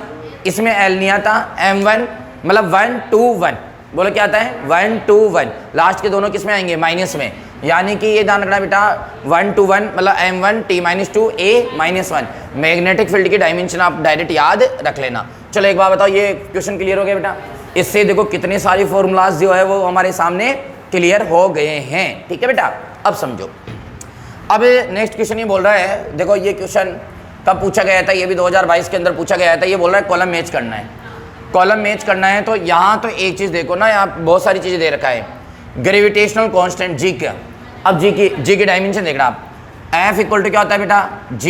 A: इसमें L नहीं आता, M1 मतलब 1 2 1। बोलो क्या आता है, 1 2 1। लास्ट के दोनों किस में आएंगे, माइनस में, यानी कि ये ध्यान रखना बेटा 1 2 1 मतलब M1 t-2 a-1। Magnetic field की डायमेंशन आप डायरेक्ट याद रख लेना। चलो एक बार बताओ, ये क्वेश्चन क्लियर हो गया बेटा? इससे देखो कितने सारी फॉर्मूलाज जो है वो हमारे सामने क्लियर हो गए हैं। ठीक है बेटा, अब समझो। अब नेक्स्ट क्वेश्चन ये बोल रहा है, देखो ये क्वेश्चन कब पूछा गया था, ये भी 2022 के अंदर पूछा गया था। ये बोल रहा है कॉलम मैच करना है, कॉलम मैच करना है। तो यहाँ तो एक चीज़ देखो ना, यहाँ बहुत सारी चीज़ें दे रखा है। ग्रेविटेशनल कांस्टेंट जी का, अब जी की डायमेंशन देखना आप, F इक्वल टू क्या होता है बेटा, G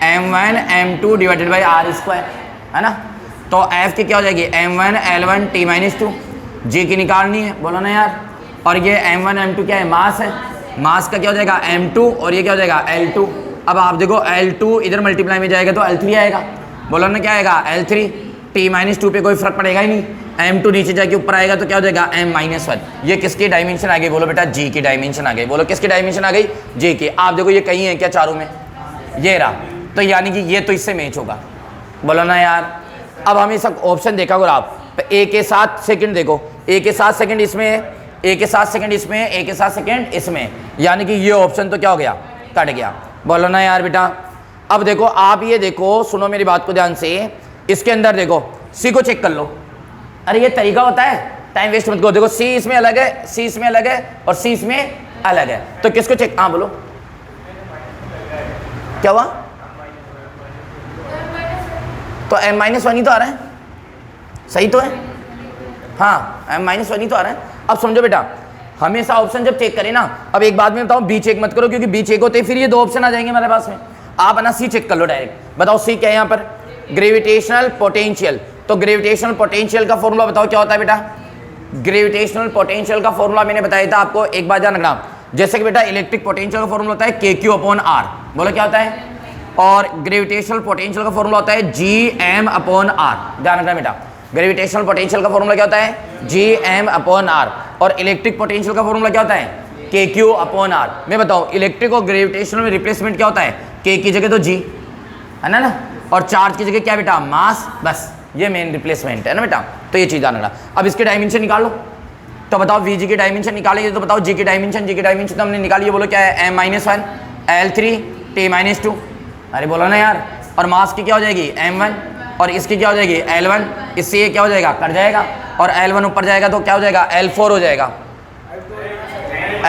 A: m1 m2 divided by r², है ना? तो F की क्या हो जाएगी, m1 L1 t-2, G की निकालनी है, बोलो ना यार। और ये m1 m2 क्या है, मास है, मास का क्या हो जाएगा m2, और ये क्या हो जाएगा L2। अब आप देखो L2 इधर मल्टीप्लाई में जाएगा तो L3 आएगा, बोलो ना क्या आएगा, L3। t-2 पे कोई फर्क पड़ेगा ही नहीं, m2 नीचे जाके ऊपर आएगा तो क्या हो जाएगा, m-1। ये किसकी डायमेंशन आ गई, बोलो बेटा G की डायमेंशन आ गई। बोलो किसकी डायमेंशन आ गई, G की। आप देखो ये कहीं है क्या चारों में, ये रहा, तो यानी कि ये तो इससे मैच होगा, बोलो ना यार। अब हमें सब ऑप्शन देखा करो आप, A के 7 सेकंड देखो, A के 7 सेकंड इसमें, A के 7 सेकंड इसमें, A के 7 सेकंड इसमें, यानी कि ये ऑप्शन तो क्या हो गया, कट गया, बोलो ना यार बेटा। अब देखो आप ये देखो, सुनो मेरी बात को ध्यान से, इसके अंदर देखो C को चेक कर लो। अरे ये तरीका होता है, टाइम वेस्ट मत करो। देखो C इसमें अलग है, C इसमें अलग है, और C इसमें अलग है, तो किसको चेक, हाँ बोलो क्या हुआ, तो m-1 ही तो आ रहा है, सही तो है, हाँ m-1 ही तो आ रहा है। अब समझो बेटा, हमेशा ऑप्शन जब चेक करें ना, अब एक बात में बताओ, बी चेक मत करो, क्योंकि बी चेक होते फिर ये दो ऑप्शन आ जाएंगे हमारे पास में। आप ना सी चेक कर लो डायरेक्ट। बताओ सी क्या है यहाँ पर, ग्रेविटेशनल पोटेंशियल। तो ग्रेविटेशनल पोटेंशियल का फॉर्मूला बताओ क्या होता है बेटा, ग्रेविटेशनल पोटेंशियल का फॉर्मूला मैंने बताया था आपको, एक बार ध्यान रखना। जैसे कि बेटा इलेक्ट्रिक पोटेंशियल का फॉर्मूला होता है KQ/R, बोलो क्या होता है, और ग्रेविटेशनल पोटेंशियल का फॉर्मूला होता है Gm/R। ध्यान रखना बेटा, ग्रेविटेशनल पोटेंशियल का फॉर्मूला क्या होता है Gm/R, और इलेक्ट्रिक पोटेंशियल का फॉर्मूला क्या होता है KQ/R। मैं बताऊं इलेक्ट्रिक और ग्रेविटेशनल में रिप्लेसमेंट क्या होता है, K की जगह तो G है ना, और चार्ज की जगह क्या बेटा, मास, बस ये मेन रिप्लेसमेंट है ना बेटा। तो ये चीज़ आना। अब इसके डायमेंशन निकाल लो, तो बताओ VG की डायमेंशन निकालेंगे तो बताओ G की डायमेंशन तो हमने निकाली है, बोलो क्या है M-1 L3 T-2। अरे बोलो ना यार, और मास की क्या हो जाएगी M1, और इसकी क्या हो जाएगी L1, इससे ये क्या हो जाएगा कट जाएगा, और L1 ऊपर जाएगा तो क्या हो जाएगा L4 हो जाएगा।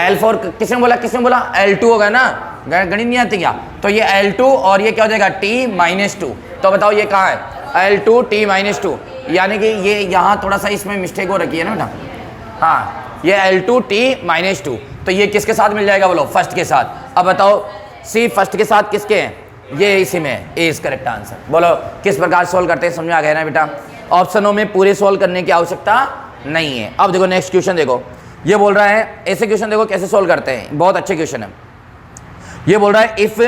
A: L4 किसने बोला L2 होगा ना, गणित नहीं आती क्या, तो ये L2 और ये क्या हो जाएगा T-2। तो बताओ ये कहाँ है L2 T-2, यानी कि ये यहाँ थोड़ा सा इसमें मिस्टेक हो रखी है ना बेटा, हाँ ये L2 T-2, तो ये किसके साथ मिल जाएगा बोलो, फर्स्ट के साथ। अब बताओ सी फर्स्ट के साथ किसके हैं, ये इसी में, ए इज करेक्ट आंसर। बोलो किस प्रकार सोल्व करते हैं, समझ में आ गया ना बेटा। ऑप्शनों में पूरे सोल्व करने की आवश्यकता नहीं है। अब देखो नेक्स्ट क्वेश्चन, देखो ये बोल रहा है, ऐसे क्वेश्चन देखो कैसे सोल्व करते हैं, बहुत अच्छे क्वेश्चन है। ये बोल रहा है इफ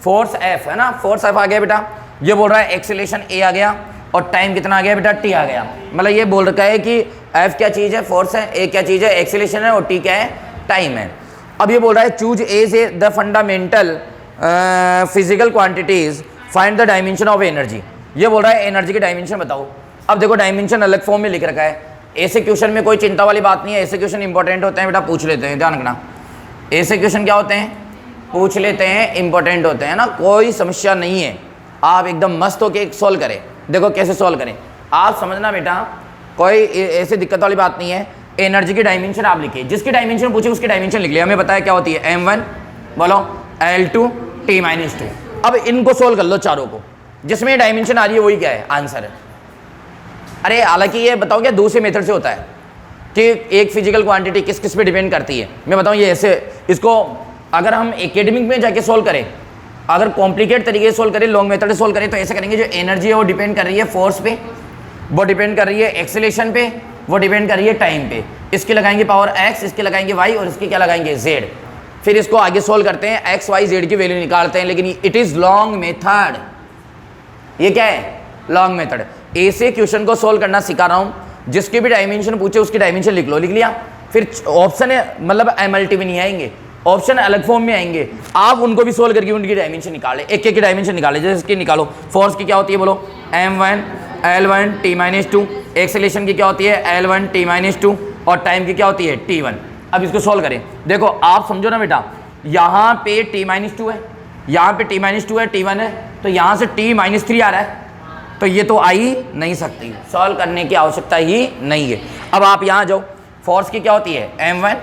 A: फोर्स F है ना, फोर्स F आ गया बेटा, ये बोल रहा है एक्सेलरेशन A आ गया, और टाइम कितना आ गया बेटा T आ गया। मतलब ये बोल रखा है कि F क्या चीज़ है, फोर्स है, A क्या चीज़ है, एक्सेलरेशन है, और T क्या है, टाइम है। अब ये बोल रहा है चूज ए से the fundamental physical quantities, find the dimension of energy. ये बोल रहा है एनर्जी की डायमेंशन बताओ। अब देखो डायमेंशन अलग फॉर्म में लिख रखा है, ऐसे क्वेश्चन में कोई चिंता वाली बात नहीं है, ऐसे क्वेश्चन इंपॉर्टेंट होते हैं बेटा, पूछ लेते हैं, ध्यान रखना। ऐसे क्वेश्चन क्या होते हैं, पूछ लेते हैं, इंपॉर्टेंट होते हैं ना, कोई समस्या नहीं है, आप एकदम मस्त होके सोल्व करें। देखो कैसे सोल्व करें, आप समझना बेटा, कोई ऐसी दिक्कत वाली बात नहीं है। एनर्जी की डायमेंशन आप लिखिए, जिसकी डायमेंशन पूछे उसकी डायमेंशन लिख लिया, हमें बताया क्या होती है M1 बोलो L2 T-2। अब इनको सोल्व कर लो चारों को, जिसमें डायमेंशन आ रही है वही क्या है, आंसर है। अरे हालांकि ये बताओ क्या दूसरे मेथड से होता है कि एक फिजिकल क्वांटिटी किस किस पे डिपेंड करती है। मैं बताऊँ ये ऐसे, इसको अगर हम एकेडमिक में जाके सोल्व करें, अगर कॉम्प्लिकेट तरीके से सोल्व करें, लॉन्ग मेथड से सोल्व करें, तो ऐसे करेंगे जो एनर्जी है वो डिपेंड कर रही है फोर्स पे, वो डिपेंड कर रही है एक्सेलरेशन पे, वो डिपेंड कर रही है टाइम पे। इसकी लगाएंगे पावर x, इसकी लगाएंगे y, और इसकी क्या लगाएंगे z। फिर इसको आगे सोल्व करते हैं, x y z की वैल्यू निकालते हैं, लेकिन इट इज़ लॉन्ग मेथड। ये क्या है, लॉन्ग मेथड। ऐसे क्वेश्चन को सोल्व करना सिखा रहा हूँ, जिसकी भी डायमेंशन पूछे उसकी डायमेंशन लिख लो, लिख लिया। फिर ऑप्शन है मतलब MLT में नहीं आएंगे, ऑप्शन अलग फॉर्म में आएंगे, आप उनको भी सोल्व करके उनकी डायमेंशन निकाले, एक एक की डायमेंशन निकाले। जैसे इसकी निकालो, फोर्स की क्या होती है बोलो M1 L1 T-2, एक्सेलरेशन की क्या होती है L1 T-2, और टाइम की क्या होती है T1। अब इसको सोल्व करें, देखो आप समझो ना बेटा, यहाँ पे T-2 है, यहाँ पे T-2 है, T1 है, तो यहाँ से T-3 आ रहा है, तो ये तो आ ही नहीं सकती, सॉल्व करने की आवश्यकता ही नहीं है। अब आप यहाँ जाओ, फोर्स की क्या होती है M1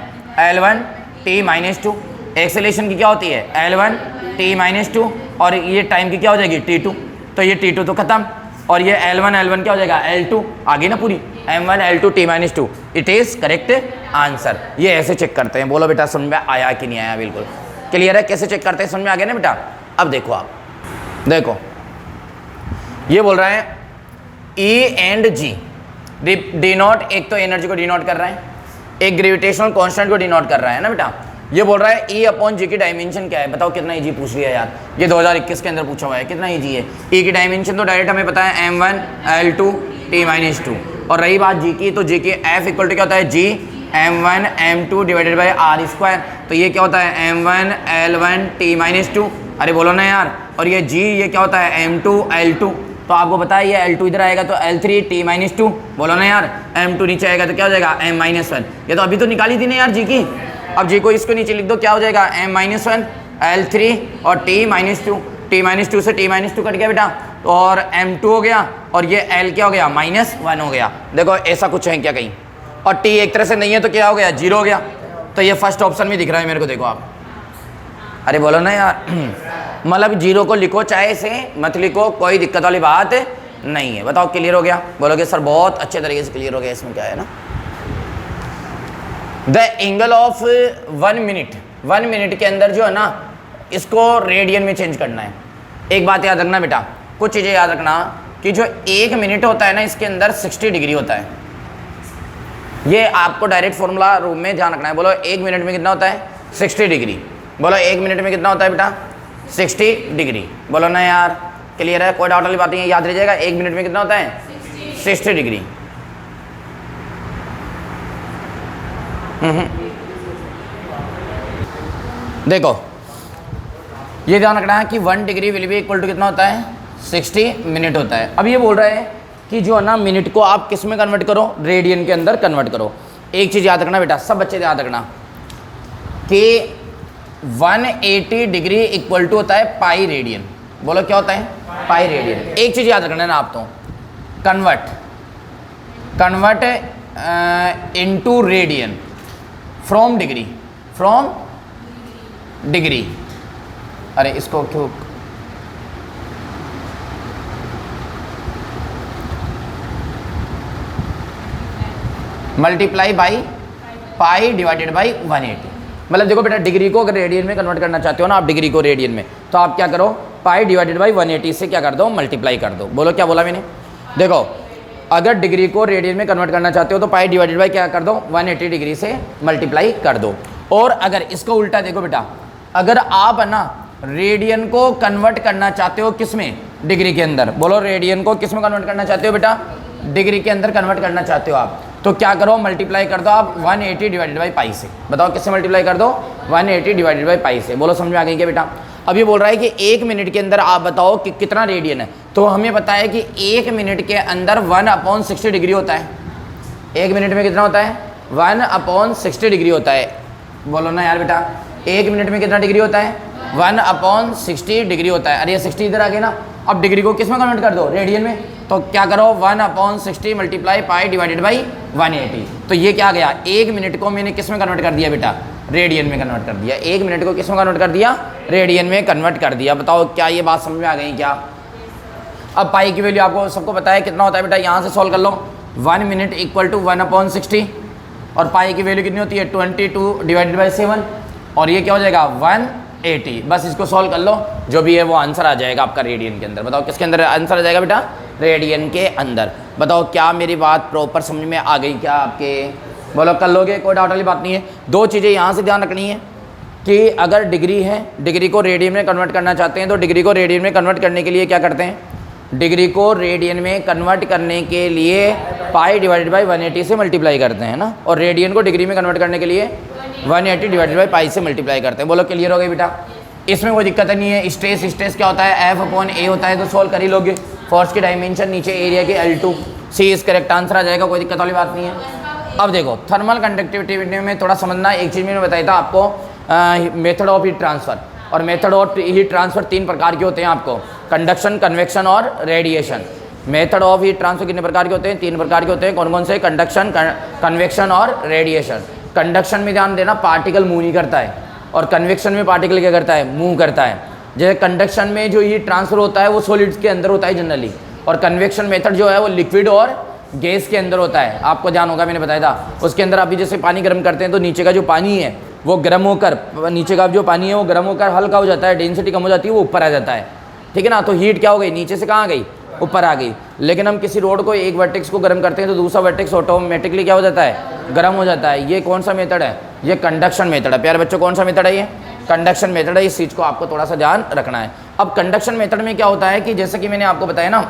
A: L1 T-2, एक्सेलरेशन की क्या होती है L1 T-2, और ये टाइम की क्या हो जाएगी T2, तो ये T2 तो खत्म, और ये L1 क्या हो जाएगा L2, आगे ना पूरी M1 L2 T-2। It is correct answer. ये ऐसे चेक करते हैं, बोलो बेटा समझ में आया कि नहीं आया, बिल्कुल क्लियर है कैसे चेक करते हैं, समझ में आ गया ना बेटा। अब देखो आप देखो, ये बोल रहा है E एंड G डिनोट, एक तो एनर्जी को डिनोट कर रहा है, एक ग्रेविटेशनल कांस्टेंट को डिनोट कर रहा है ना बेटा। ये बोल रहा है E/G की डायमेंशन क्या है, बताओ कितना E/G पूछ लिया यार, ये 2021 के अंदर पूछा हुआ है, कितना E/G है। E की डायमेंशन तो डायरेक्ट हमें पता है M1 L2 T-2, और रही बात G की, तो G की F इक्वल टू क्या होता है G M1 M2 divided by R², तो ये क्या होता है M1 L1 T-2। अरे बोलो ना यार, और ये G ये क्या होता है M2 L2, तो आपको पता है ये L2 इधर आएगा तो L3 T-2, बोलो ना यार, M2 नीचे आएगा तो क्या हो जाएगा M-1। ये तो अभी तो निकाली थी ना यार G की, अब G को इसको नीचे लिख दो, क्या हो जाएगा M-1 L3 और T-2, T-2 से T-2 कट गया बेटा, तो और M2 हो गया, और ये L क्या हो गया -1 हो गया। देखो ऐसा कुछ है क्या कहीं, और T एक तरह से नहीं है तो क्या हो गया 0 हो गया, तो ये फर्स्ट ऑप्शन में दिख रहा है मेरे को, देखो आप। अरे बोलो ना यार, मतलब 0 को लिखो चाहे से मत लिखो, कोई दिक्कत वाली बात नहीं है। बताओ क्लियर हो गया, बोलोगे सर बहुत अच्छे तरीके से क्लियर हो गया, इसमें क्या है ना। द एंगल ऑफ 1 मिनट के अंदर जो है ना, इसको रेडियन में चेंज करना है। एक बात याद रखना बेटा, कुछ चीज़ें याद रखना कि जो 1 मिनट होता है ना, इसके अंदर 60 डिग्री होता है। ये आपको डायरेक्ट फॉर्मूला रूम में ध्यान रखना है। बोलो 1 मिनट में कितना होता है 60 डिग्री। बोलो 1 मिनट में कितना होता है बेटा 60 डिग्री। बोलो ना यार, क्लियर है, कोई डाउट वाली बात नहीं है, याद रह जाएगा। 1 मिनट में कितना होता है 60 डिग्री। देखो ये ध्यान रखना है कि 1 degree will be equal to कितना होता है 60 मिनट होता है। अब ये बोल रहा है कि जो है ना मिनट को आप किस में कन्वर्ट करो, रेडियन के अंदर कन्वर्ट करो। एक चीज़ याद रखना बेटा, सब बच्चे याद रखना कि 180 डिग्री इक्वल टू होता है पाई रेडियन। बोलो क्या होता है पाई रेडियन। एक चीज़ याद रखना ना आप, तो convert into radian from degree. अरे इसको क्यों, multiply by pi divided by 180। मतलब देखो बेटा, डिग्री को अगर रेडियन में कन्वर्ट करना चाहते हो ना आप, डिग्री को रेडियन में, तो आप क्या करो पाई डिवाइडेड बाई 180 से क्या कर दो मल्टीप्लाई कर दो। बोलो क्या बोला मैंने। देखो अगर डिग्री को रेडियन में कन्वर्ट करना चाहते हो तो पाई डिवाइडेड बाई क्या कर दो 180 डिग्री से मल्टीप्लाई कर दो। और अगर इसको उल्टा देखो बेटा, अगर आप है ना रेडियन को कन्वर्ट करना चाहते हो किस में डिग्री के अंदर, बोलो रेडियन को किस में कन्वर्ट करना चाहते हो बेटा डिग्री के अंदर कन्वर्ट करना चाहते हो आप, तो क्या करो मल्टीप्लाई कर दो आप 180 डिवाइडेड बाई पाई से। बताओ किससे मल्टीप्लाई कर दो 180 डिवाइडेड बाई पाई से। बोलो समझ में आ गई क्या बेटा। अब ये बोल रहा है कि 1 मिनट के अंदर आप बताओ कि कितना रेडियन है, तो हमें पता है कि 1 मिनट के अंदर 1/60 डिग्री होता है। 1 मिनट में कितना होता है 1/60 डिग्री होता है। बोलो ना यार बेटा, 1 मिनट में कितना डिग्री होता है 1/60 डिग्री होता है। अरे ये 60 इधर आ गया ना, अब डिग्री को किस में कन्वर्ट कर दो रेडियन में, तो क्या करो 1/60 मल्टीप्लाई पाई डिवाइडेड बाई 180। तो ये क्या आ गया 1 मिनट को मैंने किस में कन्वर्ट कर दिया बेटा रेडियन में कन्वर्ट कर दिया। 1 मिनट को किस में कन्वर्ट कर दिया रेडियन में कन्वर्ट कर दिया। बताओ क्या ये बात समझ में आ गई क्या। अब पाई की वैल्यू आपको सबको पता है कितना होता है बेटा, यहाँ से सॉल्व कर लो। 1 मिनट इक्वल टू 1/60 और पाई की वैल्यू कितनी होती है 22 डिवाइडेड बाई 7 और ये क्या हो जाएगा 180। बस इसको सॉल्व कर लो, जो भी है वो आंसर आ जाएगा आपका रेडियन के अंदर। बताओ किसके अंदर आंसर आ जाएगा बेटा रेडियन के अंदर। बताओ क्या मेरी बात प्रॉपर समझ में आ गई क्या आपके। बोलो कर लोगे, कोई डाउट वाली बात नहीं है। 2 चीज़ें यहाँ से ध्यान रखनी है कि अगर डिग्री है, डिग्री को रेडियन में कन्वर्ट करना चाहते हैं तो डिग्री को रेडियन में कन्वर्ट करने के लिए क्या करते हैं, डिग्री को रेडियन में कन्वर्ट करने के लिए पाई डिवाइडेड बाई 180 से मल्टीप्लाई करते हैं ना, और रेडियन को डिग्री में कन्वर्ट करने के लिए 180 डिवाइडेड बाई पाई से मल्टीप्लाई करते हैं। बोलो क्लियर हो गई बेटा, इसमें कोई दिक्कत नहीं है। स्ट्रेस क्या होता है F/A होता है, तो सॉल्व कर ही लोगे। फोर्स की डायमेंशन नीचे एरिया के L2, C इस करेक्ट आंसर आ जाएगा, कोई दिक्कत वाली बात नहीं है। अब देखो थर्मल कंडक्टिविटी में थोड़ा समझना, एक चीज़ मैंने बताया था आपको मेथड ऑफ हीट ट्रांसफ़र, और मेथड ऑफ हीट ट्रांसफ़र 3 प्रकार के होते हैं आपको, कंडक्शन, कन्वेक्शन और radiation. Method of heat transfer कितने प्रकार के होते हैं 3 प्रकार के होते हैं। कौन कौन से, कंडक्शन, कन्वेक्शन और रेडिएशन। कंडक्शन में ध्यान देना पार्टिकल मूव नहीं करता है, और कन्वेक्शन में पार्टिकल क्या करता है मूव करता है। जैसे कंडक्शन में जो हीट ट्रांसफ़र होता है वो सॉलिड्स के अंदर होता है जनरली, और कन्वेक्शन मेथड जो है वो लिक्विड और गैस के अंदर होता है। आपको ध्यान होगा मैंने बताया था, उसके अंदर अभी जैसे पानी गर्म करते हैं तो नीचे का जो पानी है वो गर्म होकर, नीचे का जो पानी है वो गर्म होकर हल्का हो जाता है, डेंसिटी कम हो जाती है, वो ऊपर आ जाता है, ठीक है ना। तो हीट क्या हो गई, नीचे से कहाँ आ गई, ऊपर आ गई। लेकिन हम किसी रोड को एक वर्टेक्स को गर्म करते हैं तो दूसरा वर्टेक्स ऑटोमेटिकली क्या हो जाता है, गर्म हो जाता है। ये कौन सा मेथड है, ये कंडक्शन मेथड है। प्यारे बच्चों कौन सा मेथड है, ये कंडक्शन मेथड है। इस चीज़ को आपको थोड़ा सा ध्यान रखना है। अब कंडक्शन मेथड में क्या होता है कि जैसे कि मैंने आपको बताया ना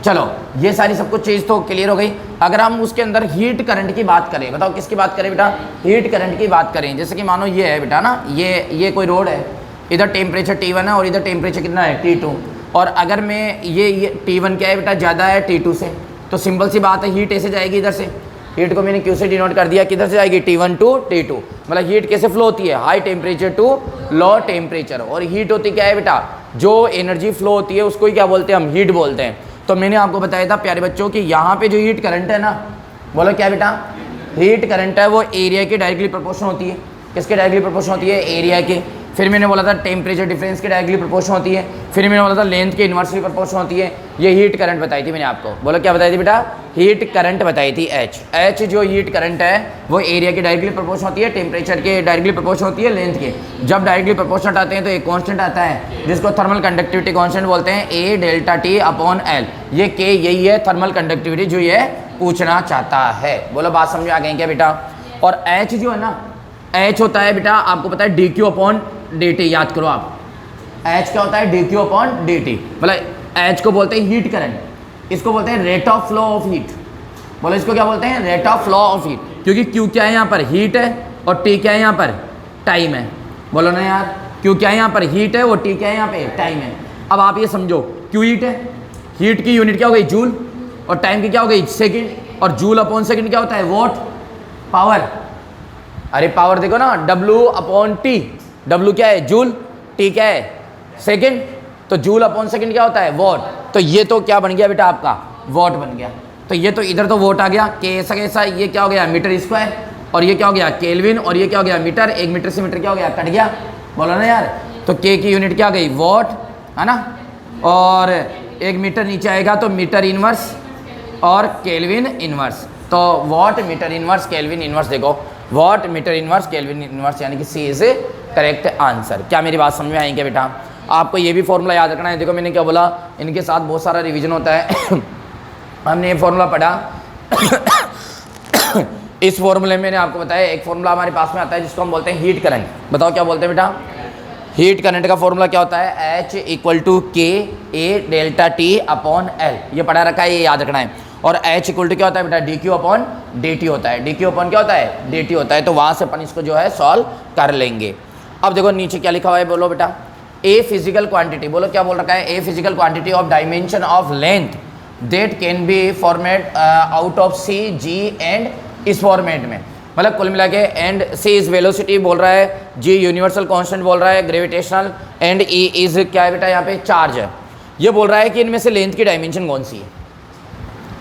A: चलो ये सारी सब कुछ चीज़ तो क्लियर हो गई। अगर हम उसके अंदर हीट करंट की बात करें, बताओ किसकी बात करें बेटा, हीट करंट की बात करें। जैसे कि मानो ये है बेटा ना, ये कोई रोड है, इधर टेम्परेचर T1 है और इधर टेम्परेचर कितना है T2, और अगर मैं ये T1 क्या है बेटा ज़्यादा है T2 से, तो सिंपल सी बात है हीट ऐसे जाएगी इधर से। हीट को मैंने क्यू से डिनोट कर दिया, किधर से जाएगी T1 टू T2। मतलब हीट कैसे फ्लो होती है, high temperature to low temperature. और हीट होती क्या है बेटा, जो एनर्जी फ्लो होती है उसको ही क्या बोलते हैं, हम हीट बोलते हैं। तो मैंने आपको बताया था प्यारे बच्चों कि यहाँ पे जो हीट करंट है ना, बोलो क्या बेटा, हीट करंट है वो एरिया के डायरेक्टली प्रोपोर्शन होती है। किसके डायरेक्टली प्रोपोर्शन होती है, एरिया के। फिर मैंने बोला था टेम्परेचर डिफरेंस के डायरेक्टली प्रोपोर्शन होती है। फिर मैंने बोला था लेंथ के इन्वर्सली प्रोपोर्शन होती है। ये हीट करंट बताई थी मैंने आपको। बोलो क्या बताई थी बेटा, हीट करंट बताई थी H जो हीट करंट है वो एरिया के डायरेक्टली प्रोपोर्शन होती है, टेम्परेचर के डायरेक्टली प्रोपोर्शन होती है, लेंथ के। जब डायरेक्टली प्रोपोर्शन आते हैं तो एक कॉन्स्टेंट आता है जिसको थर्मल कंडक्टिविटी कॉन्स्टेंट बोलते हैं, A ΔT/L। ये K यही है थर्मल कंडक्टिविटी, जो ये पूछना चाहता है। बोलो बात समझ में आ गई क्या बेटा। और H जो है ना, H होता है बेटा आपको पता है dq अपॉन dt, याद करो आप। H क्या होता है dq अपॉन dt, मतलब H को बोलते हैं हीट करंट, इसको बोलते हैं rate of flow of heat. बोलो इसको क्या बोलते हैं, rate of flow of heat, क्योंकि Q क्या है यहाँ पर, हीट है, और T क्या है यहाँ पर, टाइम है। बोलो ना यार, Q क्या है यहाँ पर, हीट है, और T क्या है यहाँ पे, टाइम है। अब आप ये समझो, Q हीट है, हीट की यूनिट क्या हो गई, जूल, और टाइम की क्या हो गई, सेकंड, और जूल अपॉन सेकंड क्या होता है, वॉट, पावर। अरे पावर देखो ना, W अपॉन T, W क्या है, जूल, T क्या है, सेकंड, तो जूल अपॉन सेकंड क्या होता है, वॉट। तो ये तो क्या बन गया बेटा आपका, वॉट बन गया। तो ये तो इधर तो वोट आ गया, के ऐसा कैसा, ये क्या हो गया, मीटर स्क्वायर, और ये क्या हो गया, केल्विन, और ये क्या हो गया, मीटर। एक मीटर से मीटर क्या हो गया, कट गया। बोलो ना यार, तो के की यूनिट क्या गई, वॉट, है ना, और एक मीटर नीचे आएगा तो मीटर इनवर्स और केल्विन इनवर्स। तो watt metre inverse kelvin inverse, देखो watt metre inverse kelvin inverse, यानी कि C is a correct answer. क्या मेरी बात समझ में आई क्या बेटा। आपको ये भी फॉर्मूला याद रखना है। देखो मैंने क्या बोला, इनके साथ बहुत सारा रिवीजन होता है। हमने ये फॉर्मूला पढ़ा। इस फॉर्मूले में मैंने आपको बताया, एक फॉर्मूला हमारे पास में आता है जिसको हम बोलते हैं हीट करंट। बताओ क्या बोलते हैं बेटा, हीट करंट का फॉर्मूला क्या होता है, H इक्वल टू के ए डेल्टा टी अपॉन एल। ये पढ़ा रखा है, ये याद रखना है। और H इक्वल टू क्या होता है बेटा, D Q upon D T होता है। डी क्यू अपॉन क्या होता है, डी टी होता है। तो वहाँ से अपन इसको जो है सॉल्व कर लेंगे। अब देखो नीचे क्या लिखा हुआ है, बोलो बेटा, ए फिजिकल क्वांटिटी। बोलो क्या बोल रखा है, a physical quantity of dimension of length that can be format out of C G and, इस फॉर्मेट में मतलब कुल मिला के, एंड सी इज वेलोसिटी बोल रहा है, जी यूनिवर्सल कांस्टेंट बोल रहा है ग्रेविटेशनल, एंड ई इज क्या है बेटा यहाँ पे, चार्ज है। ये बोल रहा है कि इनमें से लेंथ की डायमेंशन कौन सी है।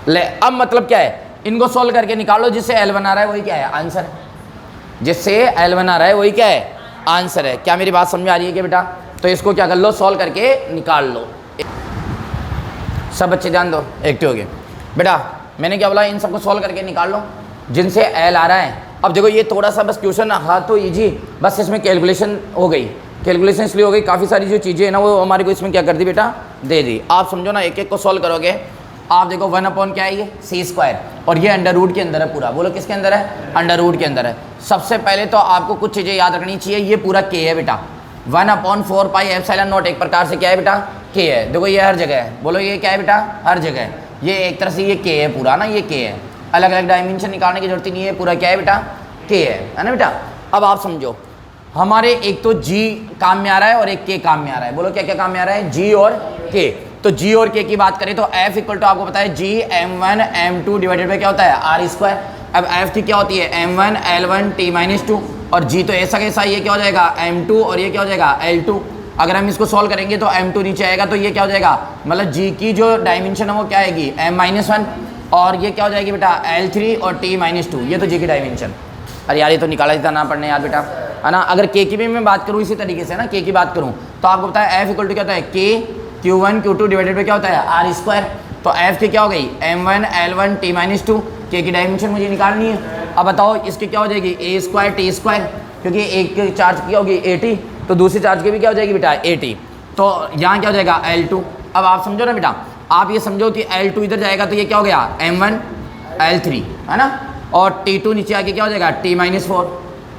A: ले अब मतलब क्या है, इनको सोल्व करके निकालो, जिससे L1 आ रहा है वही क्या है, आंसर है। जिससे L1 आ रहा है वही क्या है, आंसर है। क्या मेरी बात समझ में आ रही है कि बेटा। तो इसको क्या कर लो, सॉल्व करके निकाल लो। सब बच्चे ध्यान दो, एक्टिव हो गए बेटा। मैंने क्या बोला, इन सबको सॉल्व करके निकाल लो जिनसे L आ रहा है। अब देखो ये थोड़ा सा बस क्वेश्चन हाँ तो इजी, बस इसमें कैलकुलेशन हो गई। कैलकुलेशन इसलिए हो गई, काफ़ी सारी जो चीज़ें हैं ना वो हमारे को इसमें क्या कर दी बेटा, दे दी। आप समझो ना, एक एक को सॉल्व करोगे। आप देखो 1 अपॉन क्या है, ये सी स्क्वायर, और ये अंडर रूट के अंदर है पूरा। बोलो किसके अंदर है, अंडर रूट के अंदर है। सबसे पहले तो आपको कुछ चीज़ें याद रखनी चाहिए। ये पूरा के है बेटा, 1 अपॉन 4 पाई एप्सिलॉन नॉट, एक प्रकार से क्या है बेटा, के है। देखो ये हर जगह है। बोलो ये क्या है बेटा, हर जगह है। ये एक तरह से ये के है पूरा ना, ये के है। अलग अलग डायमेंशन निकालने की जरूरत ही नहीं है, पूरा क्या है बेटा, के है ना बेटा। अब आप समझो, हमारे एक तो जी काम में आ रहा है और एक के काम में आ रहा है। बोलो क्या क्या काम में आ रहा है, जी और के। तो जी और के की बात करें तो F इक्वल टू आपको पता है जी m1 m2 डिवाइडेड बाई क्या होता है, आर स्क्वायर। अब F की क्या होती है, m1 l1 t-2, और जी तो ऐसा कैसा, ये क्या हो जाएगा m2, और ये क्या हो जाएगा l2। अगर हम इसको सॉल्व करेंगे तो m2 नीचे आएगा, तो ये क्या हो जाएगा, मतलब जी की जो डायमेंशन है वो क्या आएगी, m-1, और ये क्या हो जाएगी बेटा l3 और t-2। ये तो जी की डायमेंशन। अरे यार ये तो निकाला ही था ना पढ़ने यार बेटा, है ना। अगर के की भी मैं बात करूँ इसी तरीके से ना, के की बात करूँ तो आपको पता है F इक्वल टू क्या होता है, के Q1 Q2 डिवाइडेड बाई क्या होता है, आर स्क्वायर। तो F की क्या हो गई, m1 l1 t-2। के की डायमेंशन मुझे निकालनी है। अब बताओ इसकी क्या हो जाएगी, a स्क्वायर t स्क्वायर, क्योंकि एक चार्ज की होगी 80, तो दूसरी चार्ज की भी क्या हो जाएगी बेटा 80। तो यहाँ क्या हो जाएगा l2। अब आप समझो ना बेटा, आप ये समझो कि l2 इधर जाएगा तो ये क्या हो गया m1 l3, है ना, और t2 नीचे आके क्या हो जाएगा t-4,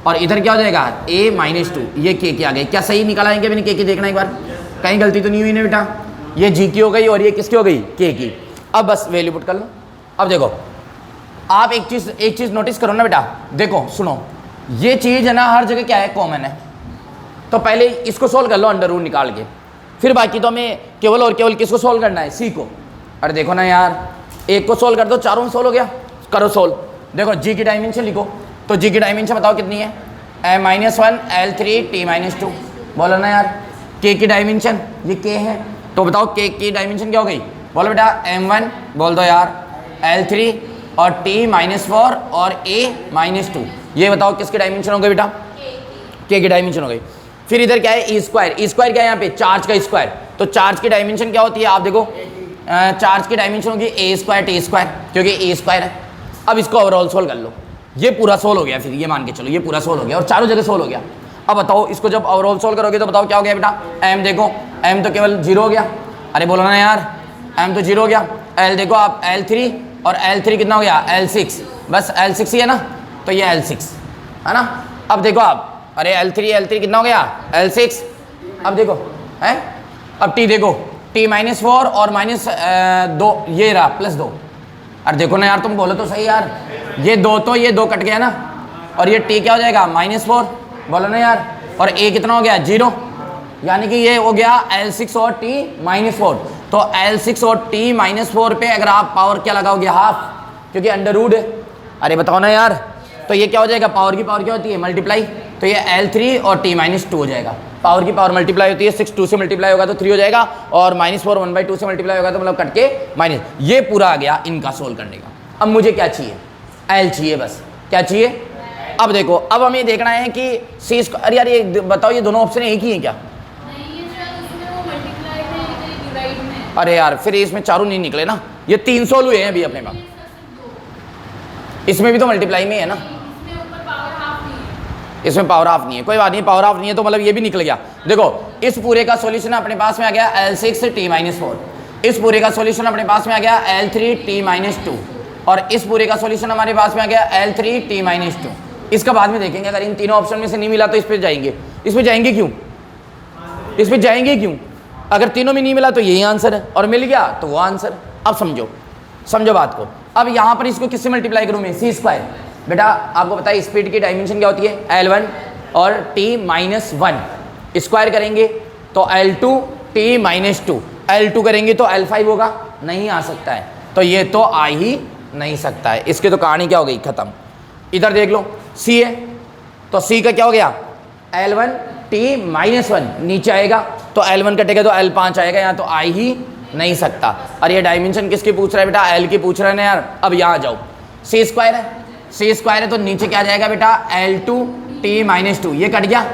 A: और इधर क्या हो जाएगा a-2। ये के आ गई। क्या सही निकाला है क्या मैंने, के की देखना एक बार, कहीं गलती तो नहीं हुई ना बेटा। ये जी की हो गई और ये किसकी हो गई, के की। अब बस वैल्यू पुट कर लो। अब देखो आप एक चीज़ नोटिस करो ना बेटा, देखो सुनो, ये चीज़ है ना हर जगह क्या है, कॉमन है। तो पहले इसको सोल्व कर लो अंडर रूट निकाल के, फिर बाकी तो हमें केवल और केवल किसको सोल्व करना है, सी को। अरे देखो ना यार, एक को सोल्व कर दो, चारों में सोल्व हो गया। करो सोल्व। देखो जी की डायमेंशन लिखो, तो जी की डायमेंशन बताओ कितनी है, m-1 l3 t-2। बोलो ना यार, के की डायमेंशन ये के है, तो बताओ के की डायमेंशन क्या हो गई। बोलो बेटा m1 बोल दो यार, l3 और t-4 और a-2। ये बताओ किसकी डायमेंशन हो गई बेटा, के की डायमेंशन हो गई। फिर इधर क्या है, ई स्क्वायर। ई स्क्वायर क्या है यहाँ पे, चार्ज का स्क्वायर। तो चार्ज की डायमेंशन क्या होती है, आप देखो चार्ज की डायमेंशन होगी a स्क्वायर t स्क्वायर, क्योंकि ए स्क्वायर है। अब इसको ओवरऑल सोल्व कर लो, ये पूरा सोल्व हो गया। फिर ये मान के चलो ये पूरा सोल्व हो गया और चारों जगह सोल्व हो गया। अब बताओ इसको जब ओवरऑल सोल्व करोगे तो बताओ क्या हो गया बेटा, m देखो, m तो केवल 0 हो गया। अरे बोलो ना यार, m तो 0 हो गया। l देखो आप l3 और L3 कितना हो गया L6, बस L6 ही है ना, तो ये L6 है ना। अब देखो आप, अरे L3 कितना हो गया L6, अब देखो है, अब T देखो T-4 और -2 ये रहा +2। अरे देखो ना यार, तुम बोलो तो सही यार, ये 2 तो ये 2 कट गया ना, और ये T क्या हो जाएगा -4, बोलो ना यार, और A कितना हो गया 0, यानी कि ये हो गया L6 और T-4। तो L6 और T-4 पे अगर आप पावर क्या लगाओगे हाफ, क्योंकि अंडर रूट है। अरे बताओ ना यार, तो ये क्या हो जाएगा, पावर की पावर क्या होती है मल्टीप्लाई, तो ये L3 और T-2 हो जाएगा। पावर की पावर मल्टीप्लाई होती है, 6 2 से मल्टीप्लाई होगा तो 3 हो जाएगा, और -4 1/2 से मल्टीप्लाई होगा तो मतलब कट के माइनस। ये पूरा आ गया इनका सोल्व करने का। अब मुझे क्या चाहिए, L चाहिए, बस क्या चाहिए। अब देखो, अब हमें देखना है कि C स्क्वायर, अरे यार ये बताओ ये दोनों ऑप्शन एक ही हैं क्या, अरे यार फिर इसमें चारों नहीं निकले ना, ये 3 सोल्व हुए हैं अभी अपने पास, इसमें भी तो मल्टीप्लाई में है ना, इसमें पावर हाफ नहीं है, कोई बात नहीं, पावर हाफ नहीं है तो मतलब ये भी निकल गया। देखो इस पूरे का सॉल्यूशन अपने पास में आ गया L6 T-4, इस पूरे का सॉल्यूशन अपने पास में आ गया L3 T-2, और इस पूरे का सॉल्यूशन हमारे पास में आ गया L3 T-2। इसका बाद में देखेंगे, अगर इन तीनों ऑप्शन में से नहीं मिला तो इस पे जाएंगे। इस पे जाएंगे क्यों, इस पे जाएंगे क्यों, अगर तीनों में नहीं मिला तो यही आंसर है, और मिल गया तो वो आंसर। अब समझो बात को। अब यहाँ पर इसको किससे मल्टीप्लाई करूँ मैं, C स्क्वायर। बेटा आपको पता है स्पीड की डायमेंशन क्या होती है, L1 और T-1 स्क्वायर करेंगे तो L2 T-2, L2 करेंगे तो L5 होगा, नहीं आ सकता है, तो ये तो आ ही नहीं सकता है। इसकी तो कहानी क्या हो गई, खत्म। इधर देख लो C है, तो C का क्या हो गया L1 T-1, नीचे आएगा तो L1 कटेगा तो L5 आएगा, यहाँ तो आ ही नहीं सकता। और ये डायमेंशन किसकी पूछ रहा है बेटा, L की पूछ रहा है ना यार। अब यहाँ जाओ, C स्क्वायर है, C स्क्वायर है तो नीचे क्या जाएगा बेटा L2 T-2, ये कट गया,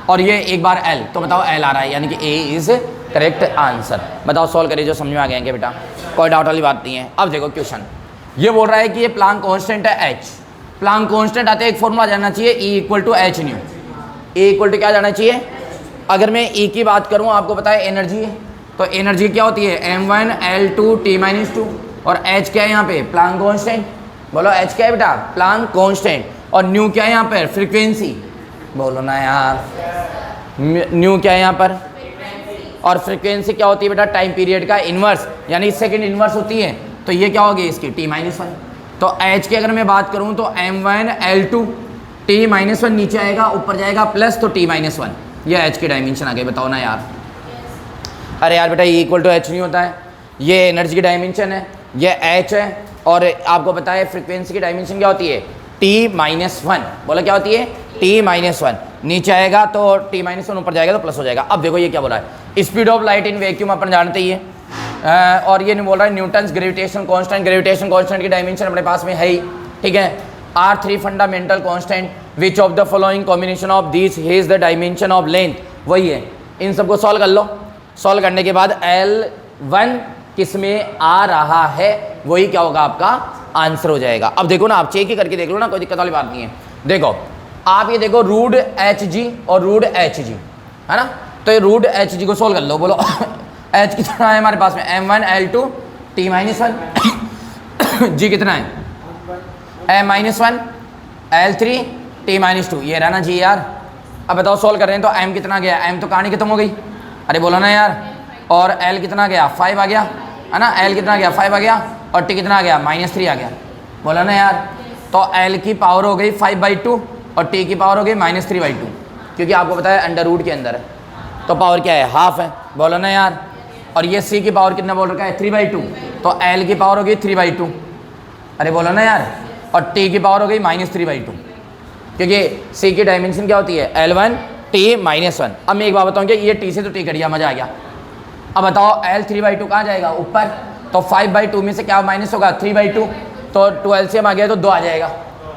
A: और ये एक बार L, तो बताओ L आ रहा है, यानी कि A इज करेक्ट आंसर। बताओ सॉल्व करिए, जो समझ में आ गया क्या बेटा, कोई डाउट वाली बात नहीं है। अब देखो क्वेश्चन, ये बोल रहा है कि ये प्लांक कांस्टेंट है H। प्लांक कांस्टेंट आते एक फॉर्मूला जाना चाहिए, E = H न्यू। E = क्या जाना चाहिए, अगर मैं E की बात करूँ, आपको पता है एनर्जी है, तो एनर्जी क्या होती है M1 L2 T-2, और H क्या है यहाँ पे प्लांक कांस्टेंट। बोलो H क्या है बेटा, प्लांक कांस्टेंट, और न्यू क्या है यहाँ पर फ्रीक्वेंसी, बोलो ना यार, न्यू क्या है यहाँ पर, और फ्रीक्वेंसी क्या होती है बेटा टाइम पीरियड का इन्वर्स, यानी सेकंड इन्वर्स होती है, तो ये क्या होगी इसकी T-1। तो H की अगर मैं बात करूँ तो M1 L2 T-1 नीचे आएगा, ऊपर जाएगा प्लस, तो T-1, ये H की डायमेंशन आ गई। बताओ ना यार, अरे यार बेटा E = H नहीं होता है, ये एनर्जी की डायमेंशन है, ये H है, और आपको पता है फ्रीक्वेंसी की डायमेंशन क्या होती है T-1। बोला क्या होती है T-1, नीचे आएगा तो T-1, ऊपर जाएगा तो प्लस हो जाएगा। अब देखो ये क्या बोल रहा है, speed of light in vacuum अपन जानते ही है, और ये नहीं बोल रहा है Newton's gravitation constant. Gravitation constant की डायमेंशन अपने पास में है ही, ठीक है। R3 fundamental constant, which of the following combination of this is the dimension of length, वही है। इन सबको सॉल्व कर लो, सॉल्व करने के बाद L1 किस में आ रहा है, वही क्या होगा आपका आंसर हो जाएगा। अब देखो ना, आप चेक ही करके देख लो ना, कोई दिक्कत वाली बात नहीं है। देखो आप ये देखो रूट HG और रूट HG है ना, तो ये रूट HG को सॉल्व कर लो। बोलो H कितना है हमारे पास में M1 L2 T-1, G कितना है M-1 L3 T-2, ये रहना चाहिए यार। अब बताओ सॉल्व कर रहे हैं तो M कितना गया, M तो कहानी खत्म हो गई, अरे बोलो ना यार। और L कितना गया 5 आ गया है ना, L कितना गया 5 आ गया, और T कितना आ गया -3 आ गया, बोला ना यार। तो L की पावर हो गई 5/2 और T की पावर हो गई -3/2, क्योंकि आपको पता है अंडर रूट के अंदर है, तो पावर क्या है हाफ है, बोलो ना यार। और ये C की पावर कितना बोल रखा है 3/2, तो L की पावर हो गई 3/2, अरे बोलो ना यार। और T की पावर हो गई -3/2, क्योंकि C की डायमेंशन क्या होती है L1 T-1। अब मैं एक बात बताऊँ कि ये T से तो T कट गया, मजा आ गया। अब बताओ L 3/2 कहाँ जाएगा ऊपर, तो 5/2 में से क्या माइनस होगा 3/2, तो 12 से आ गया तो 2 आ जाएगा,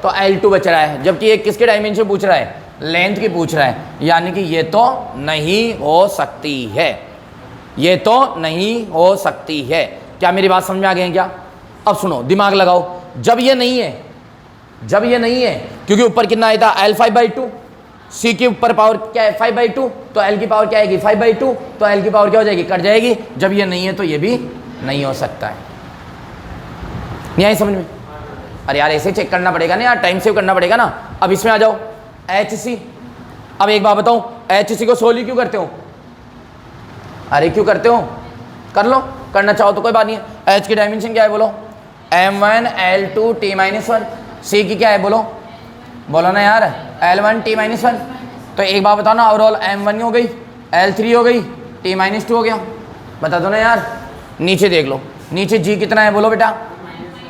A: तो L2 बच रहा है। जबकि ये किसके डायमेंशन पूछ रहा है, लेंथ की पूछ रहा है, यानी कि ये तो नहीं हो सकती है, ये तो नहीं हो सकती है। क्या मेरी बात समझ में आ गई है क्या? अब सुनो, दिमाग लगाओ, जब ये नहीं है, जब ये नहीं है, क्योंकि ऊपर कितना आया था L 5/2, C के ऊपर पावर क्या है 5/2, तो L की पावर क्या आएगी 5/2, तो L की पावर क्या हो जाएगी कट जाएगी। जब ये नहीं है तो ये भी नहीं हो सकता है। नहीं आई समझ में? अरे यार ऐसे चेक करना पड़ेगा ना यार, टाइम सेव करना पड़ेगा ना। अब इसमें आ जाओ HC। अब एक बात बताऊं, HC को सोली क्यों करते हो? अरे क्यों करते हो? कर लो, करना चाहो तो कोई बात नहीं है। H की डायमेंशन क्या है बोलो? M1 L2 T-1। C की क्या है बोलो? बोलो ना यार, L1 T-1। तो एक बात बताओ ना, ओवरऑल M1 हो गई, L3 हो गई, T-2 हो गया। बता दो ना यार। नीचे देख लो, नीचे G कितना है बोलो बेटा?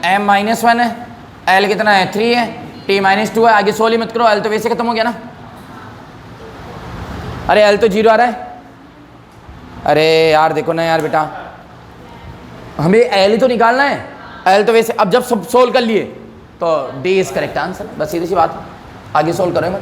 A: M-1 है, L कितना है? 3 है, T-2 है। आगे सोली मत करो, L तो वैसे खत्म हो गया ना। अरे L तो 0 आ रहा है। अरे यार देखो ना यार बेटा, हमें L ही तो निकालना है, L तो वैसे। अब जब सब सोल्व कर लिए तो D इज करेक्ट आंसर, बस सीधी सी बात। आगे सोल्व करो मत,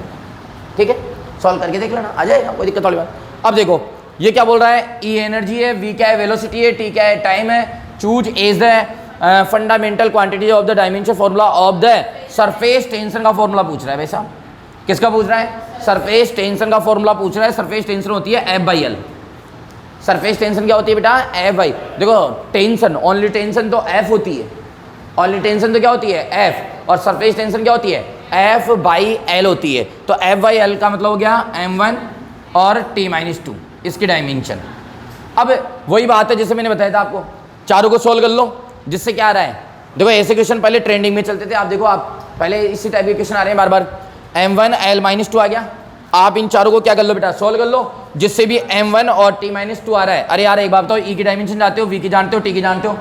A: ठीक है? सोल्व करके देख लेना, आ जाएगा, कोई दिक्कत वाली बात। अब देखो ये क्या बोल रहा है? E एनर्जी है, V क्या है? वेलोसिटी है, T क्या है? टाइम है। Choose is the fundamental quantity of the dimension formula of the surface tension का फॉर्मूला पूछ रहा है भाई साहब। किसका पूछ रहा है? सरफेस टेंशन का फॉर्मूला पूछ रहा है। सरफेस टेंशन होती है F/L। सरफेस टेंशन क्या होती है बेटा? F/, देखो टेंशन, ओनली टेंशन तो F होती है, ओनली टेंशन तो क्या होती है? F। और सरफेस टेंशन क्या होती है? F/L होती है। तो F/L का मतलब हो गया M1 और T-2, इसकी डायमेंशन। अब वही बात है जैसे मैंने बताया था आपको, चारों को सोल्व कर लो। जिससे क्या आ रहा है? देखो ऐसे क्वेश्चन पहले ट्रेंडिंग में चलते थे, आप देखो, आप पहले इसी टाइप के क्वेश्चन आ रहे हैं बार बार। M1 L-2 आ गया, आप इन चारों को क्या कर लो बेटा? सोल्व कर लो। जिससे भी M1 और T-2 आ रहा है। अरे यार एक बात बताओ, E की डायमेंशन जानते हो, V की जानते हो, T की जानते हो?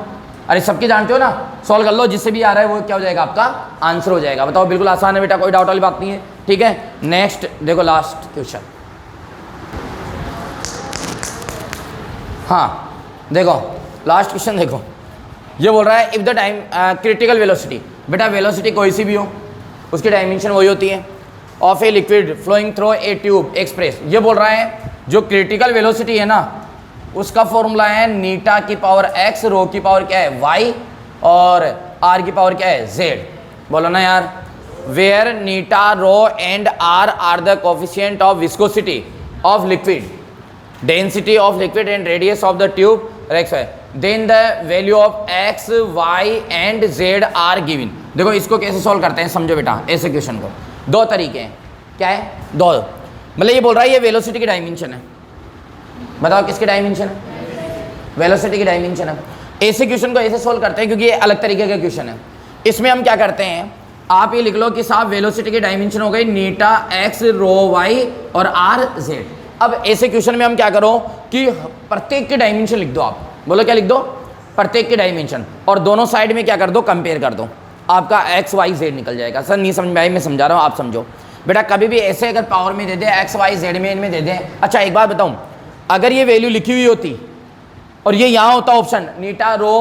A: अरे सबकी जानते हो ना? सोल्व कर लो, जिससे भी आ रहा है वो क्या हो जाएगा? आपका आंसर हो जाएगा। बताओ, बिल्कुल आसान है बेटा, कोई डाउट वाली बात नहीं है, ठीक है? नेक्स्ट देखो, लास्ट क्वेश्चन। हाँ देखो लास्ट क्वेश्चन देखो, ये बोल रहा है if the time critical velocity, बेटा वेलोसिटी कोई सी भी हो उसकी डायमेंशन वही होती है, of a liquid flowing through a tube express. ये बोल रहा है जो क्रिटिकल वेलोसिटी है ना, उसका फॉर्मूला है नीटा की पावर x, रो की पावर क्या है? y, और r की पावर क्या है? z। बोलो ना यार। Where eta, rho and r are the coefficient of viscosity of liquid, density of liquid and radius of the tube x है, then the value of x, y and z are given. देखो इसको कैसे सॉल्व करते हैं समझो बेटा, ऐसे क्वेश्चन को दो तरीके हैं। क्या है? दो। मतलब ये बोल रहा है ये वेलोसिटी की डायमेंशन है, बताओ किसकी डायमेंशन है? वेलोसिटी की डायमेंशन है। ऐसे क्वेश्चन को ऐसे सॉल्व करते हैं क्योंकि ये अलग तरीके का क्वेश्चन है। इसमें हम क्या करते हैं, आप ये लिख लो कि साहब वेलोसिटी की डायमेंशन हो गई नीटा x, रो y और r z। अब ऐसे क्वेश्चन में हम क्या करो कि प्रत्येक की डायमेंशन लिख दो। आप बोलो क्या लिख दो? प्रत्येक की डायमेंशन, और दोनों साइड में क्या कर दो? कंपेयर कर दो। आपका x, y, z निकल जाएगा। सर नहीं समझ में आई, मैं समझा रहा हूँ, आप समझो बेटा। कभी भी ऐसे अगर पावर में दे दे, x, y, z में इनमें दे दे। अच्छा एक बात बताऊँ, अगर ये वैल्यू लिखी हुई होती और ये यहाँ होता ऑप्शन नीटा, रो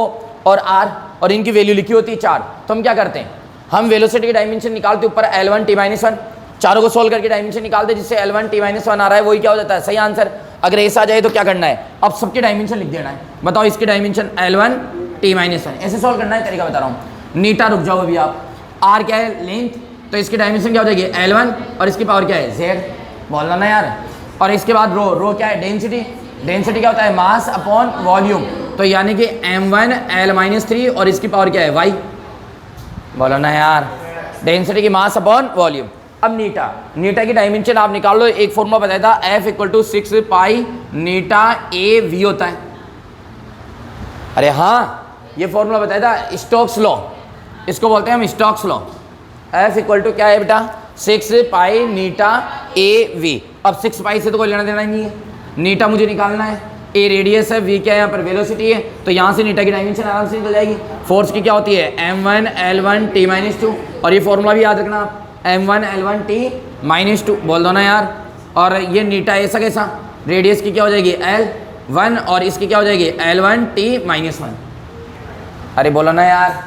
A: और r, और इनकी वैल्यू लिखी होती 4, तो हम क्या करते हैं? हम वेलोसिटी की डायमेंशन निकालते ऊपर L1 T-1, चारों को सोल्व करके डायमेंशन निकालते, जिससे L1 T-1 आ रहा है वही क्या हो जाता है? सही आंसर। अगर ऐसा आ जाए तो क्या करना है? अब सबकी डायमेंशन लिख देना है। बताओ इसकी डायमेंशन L1 T-1, ऐसे सोल्व करना है, तरीका बता रहा हूँ। नीटा रुक जाओ अभी आप, r क्या है? लेंथ, तो इसकी डायमेंशन क्या हो जाएगी? L1, और इसकी पावर क्या है? z। बोलना ना यार। और इसके बाद रो, रो क्या है? डेंसिटी, डेंसिटी क्या होता है? मास अपॉन वॉल्यूम, तो यानी कि M1 L-3 और इसकी पावर क्या है? y। बोलो ना यार, डेंसिटी की मास अपॉन वॉल्यूम। अब नीटा, नीटा की डायमेंशन आप निकाल लो। एक फॉर्मूला बताया था, F = 6 pi Neeta a v होता है। अरे हाँ, ये फॉर्मूला बताया था स्टोक्स लॉ, इसको बोलते हैं हम स्टोक्स लॉ। F = क्या है बेटा? 6 पाई नीटा a v। अब 6 पाई से तो कोई लेना देना ही नहीं है, नीटा मुझे निकालना है, a रेडियस है, v क्या है? यहाँ पर वेलोसिटी है, तो यहाँ से नीटा की डायमेंशन आराम से निकल जाएगी। फोर्स की क्या होती है? M1 L1 T-2, और ये फॉर्मूला भी याद रखना आप, M1 L1 T-2। बोल दो ना यार। और ये नीटा ऐसा कैसा? रेडियस की क्या हो जाएगी? L1, और इसकी क्या हो जाएगी? L1 T-1। अरे बोलो ना यार।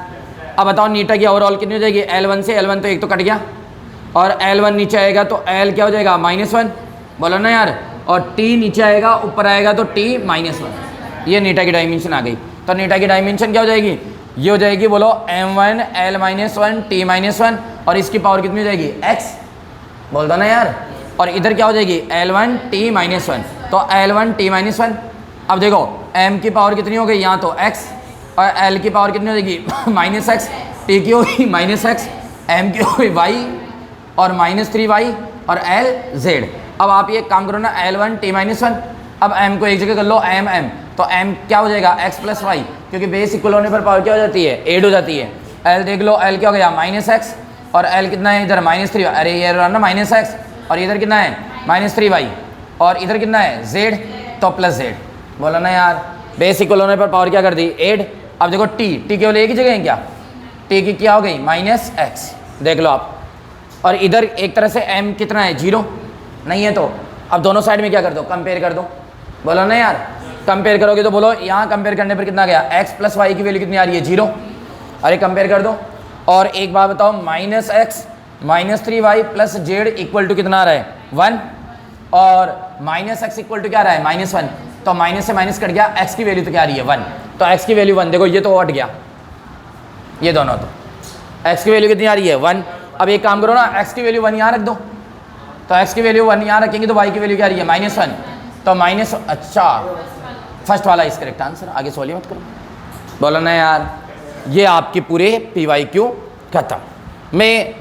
A: अब बताओ नीटा की ओवरऑल कितनी हो जाएगी? L1 से L1 तो एक तो कट गया, और L1 नीचे आएगा तो L क्या हो जाएगा? -1। बोलो ना यार। और T नीचे आएगा, ऊपर आएगा तो T-1। ये नीटा की डायमेंशन आ गई। तो नीटा की डायमेंशन क्या हो जाएगी? ये हो जाएगी, बोलो M1 L-1 T-1, और इसकी पावर कितनी हो जाएगी? x। बोल दो ना यार। और इधर क्या हो जाएगी? L1 T-1, तो L1 T-1। अब देखो m की पावर कितनी हो गई? यहाँ तो x, और एल की पावर कितनी हो जाएगी माइनस एक्स, टी की होगी माइनस एक्स, एम की होगी वाई और माइनस 3y और एल जेड। अब आप ये एक काम करो ना, L1 t माइनस 1, अब m को एक जगह कर लो m, तो m क्या हो जाएगा x प्लस वाई, क्योंकि बेस इक्वल होने पर पावर क्या हो जाती है 8 हो जाती है। l देख लो, l क्या हो गया माइनस एक्स और l कितना है इधर माइनस 3, अरे ये रहा ना माइनस एक्स और इधर कितना है माइनस 3y और इधर कितना है z, तो प्लस z। बोला ना यार, बेस इक्वल होने पर पावर क्या कर दी 8। अब देखो t केवल एक ही जगह है क्या, t की क्या हो गई माइनस एक्स, देख लो आप। और इधर एक तरह से m कितना है 0 नहीं है, तो अब दोनों साइड में क्या कर दो कंपेयर कर दो। बोला ना यार, कंपेयर करोगे तो बोलो यहाँ कंपेयर करने पर कितना गया x प्लस वाई की वैल्यू कितनी आ रही है 0। अरे कंपेयर कर दो। और एक बात बताओ, minus X minus 3y plus Z equal to कितना आ रहा है 1 और माइनस एक्स इक्वल टू क्या आ रहा है माइनस 1, तो माइनस से माइनस कट गया, x की वैल्यू तो क्या आ रही है 1, तो x की वैल्यू 1। देखो ये तो हट गया, ये दोनों तो x की वैल्यू कितनी आ रही है 1। अब एक काम करो ना, x की वैल्यू 1 यहाँ रख दो, तो x की वैल्यू 1 यहाँ रखेंगे तो y की वैल्यू क्या आ रही है माइनस 1, तो माइनस, अच्छा फर्स्ट वाला इस करेक्ट आंसर, आगे सॉल्व मत करो। बोला ना यार, ये आपके पूरे PYQ खत्म। मैं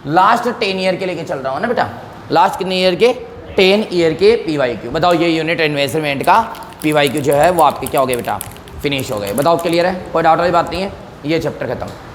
A: लास्ट 10 ईयर के लेके चल रहा हूँ ना बेटा, लास्ट कितने ईयर के 10 ईयर के PYQ। बताओ ये यूनिट एंड मेजरमेंट का PYQ जो है वो आपके क्या हो गए बेटा फिनिश हो गए। बताओ क्लियर है, कोई डाउट वाली बात नहीं है, ये चैप्टर खत्म।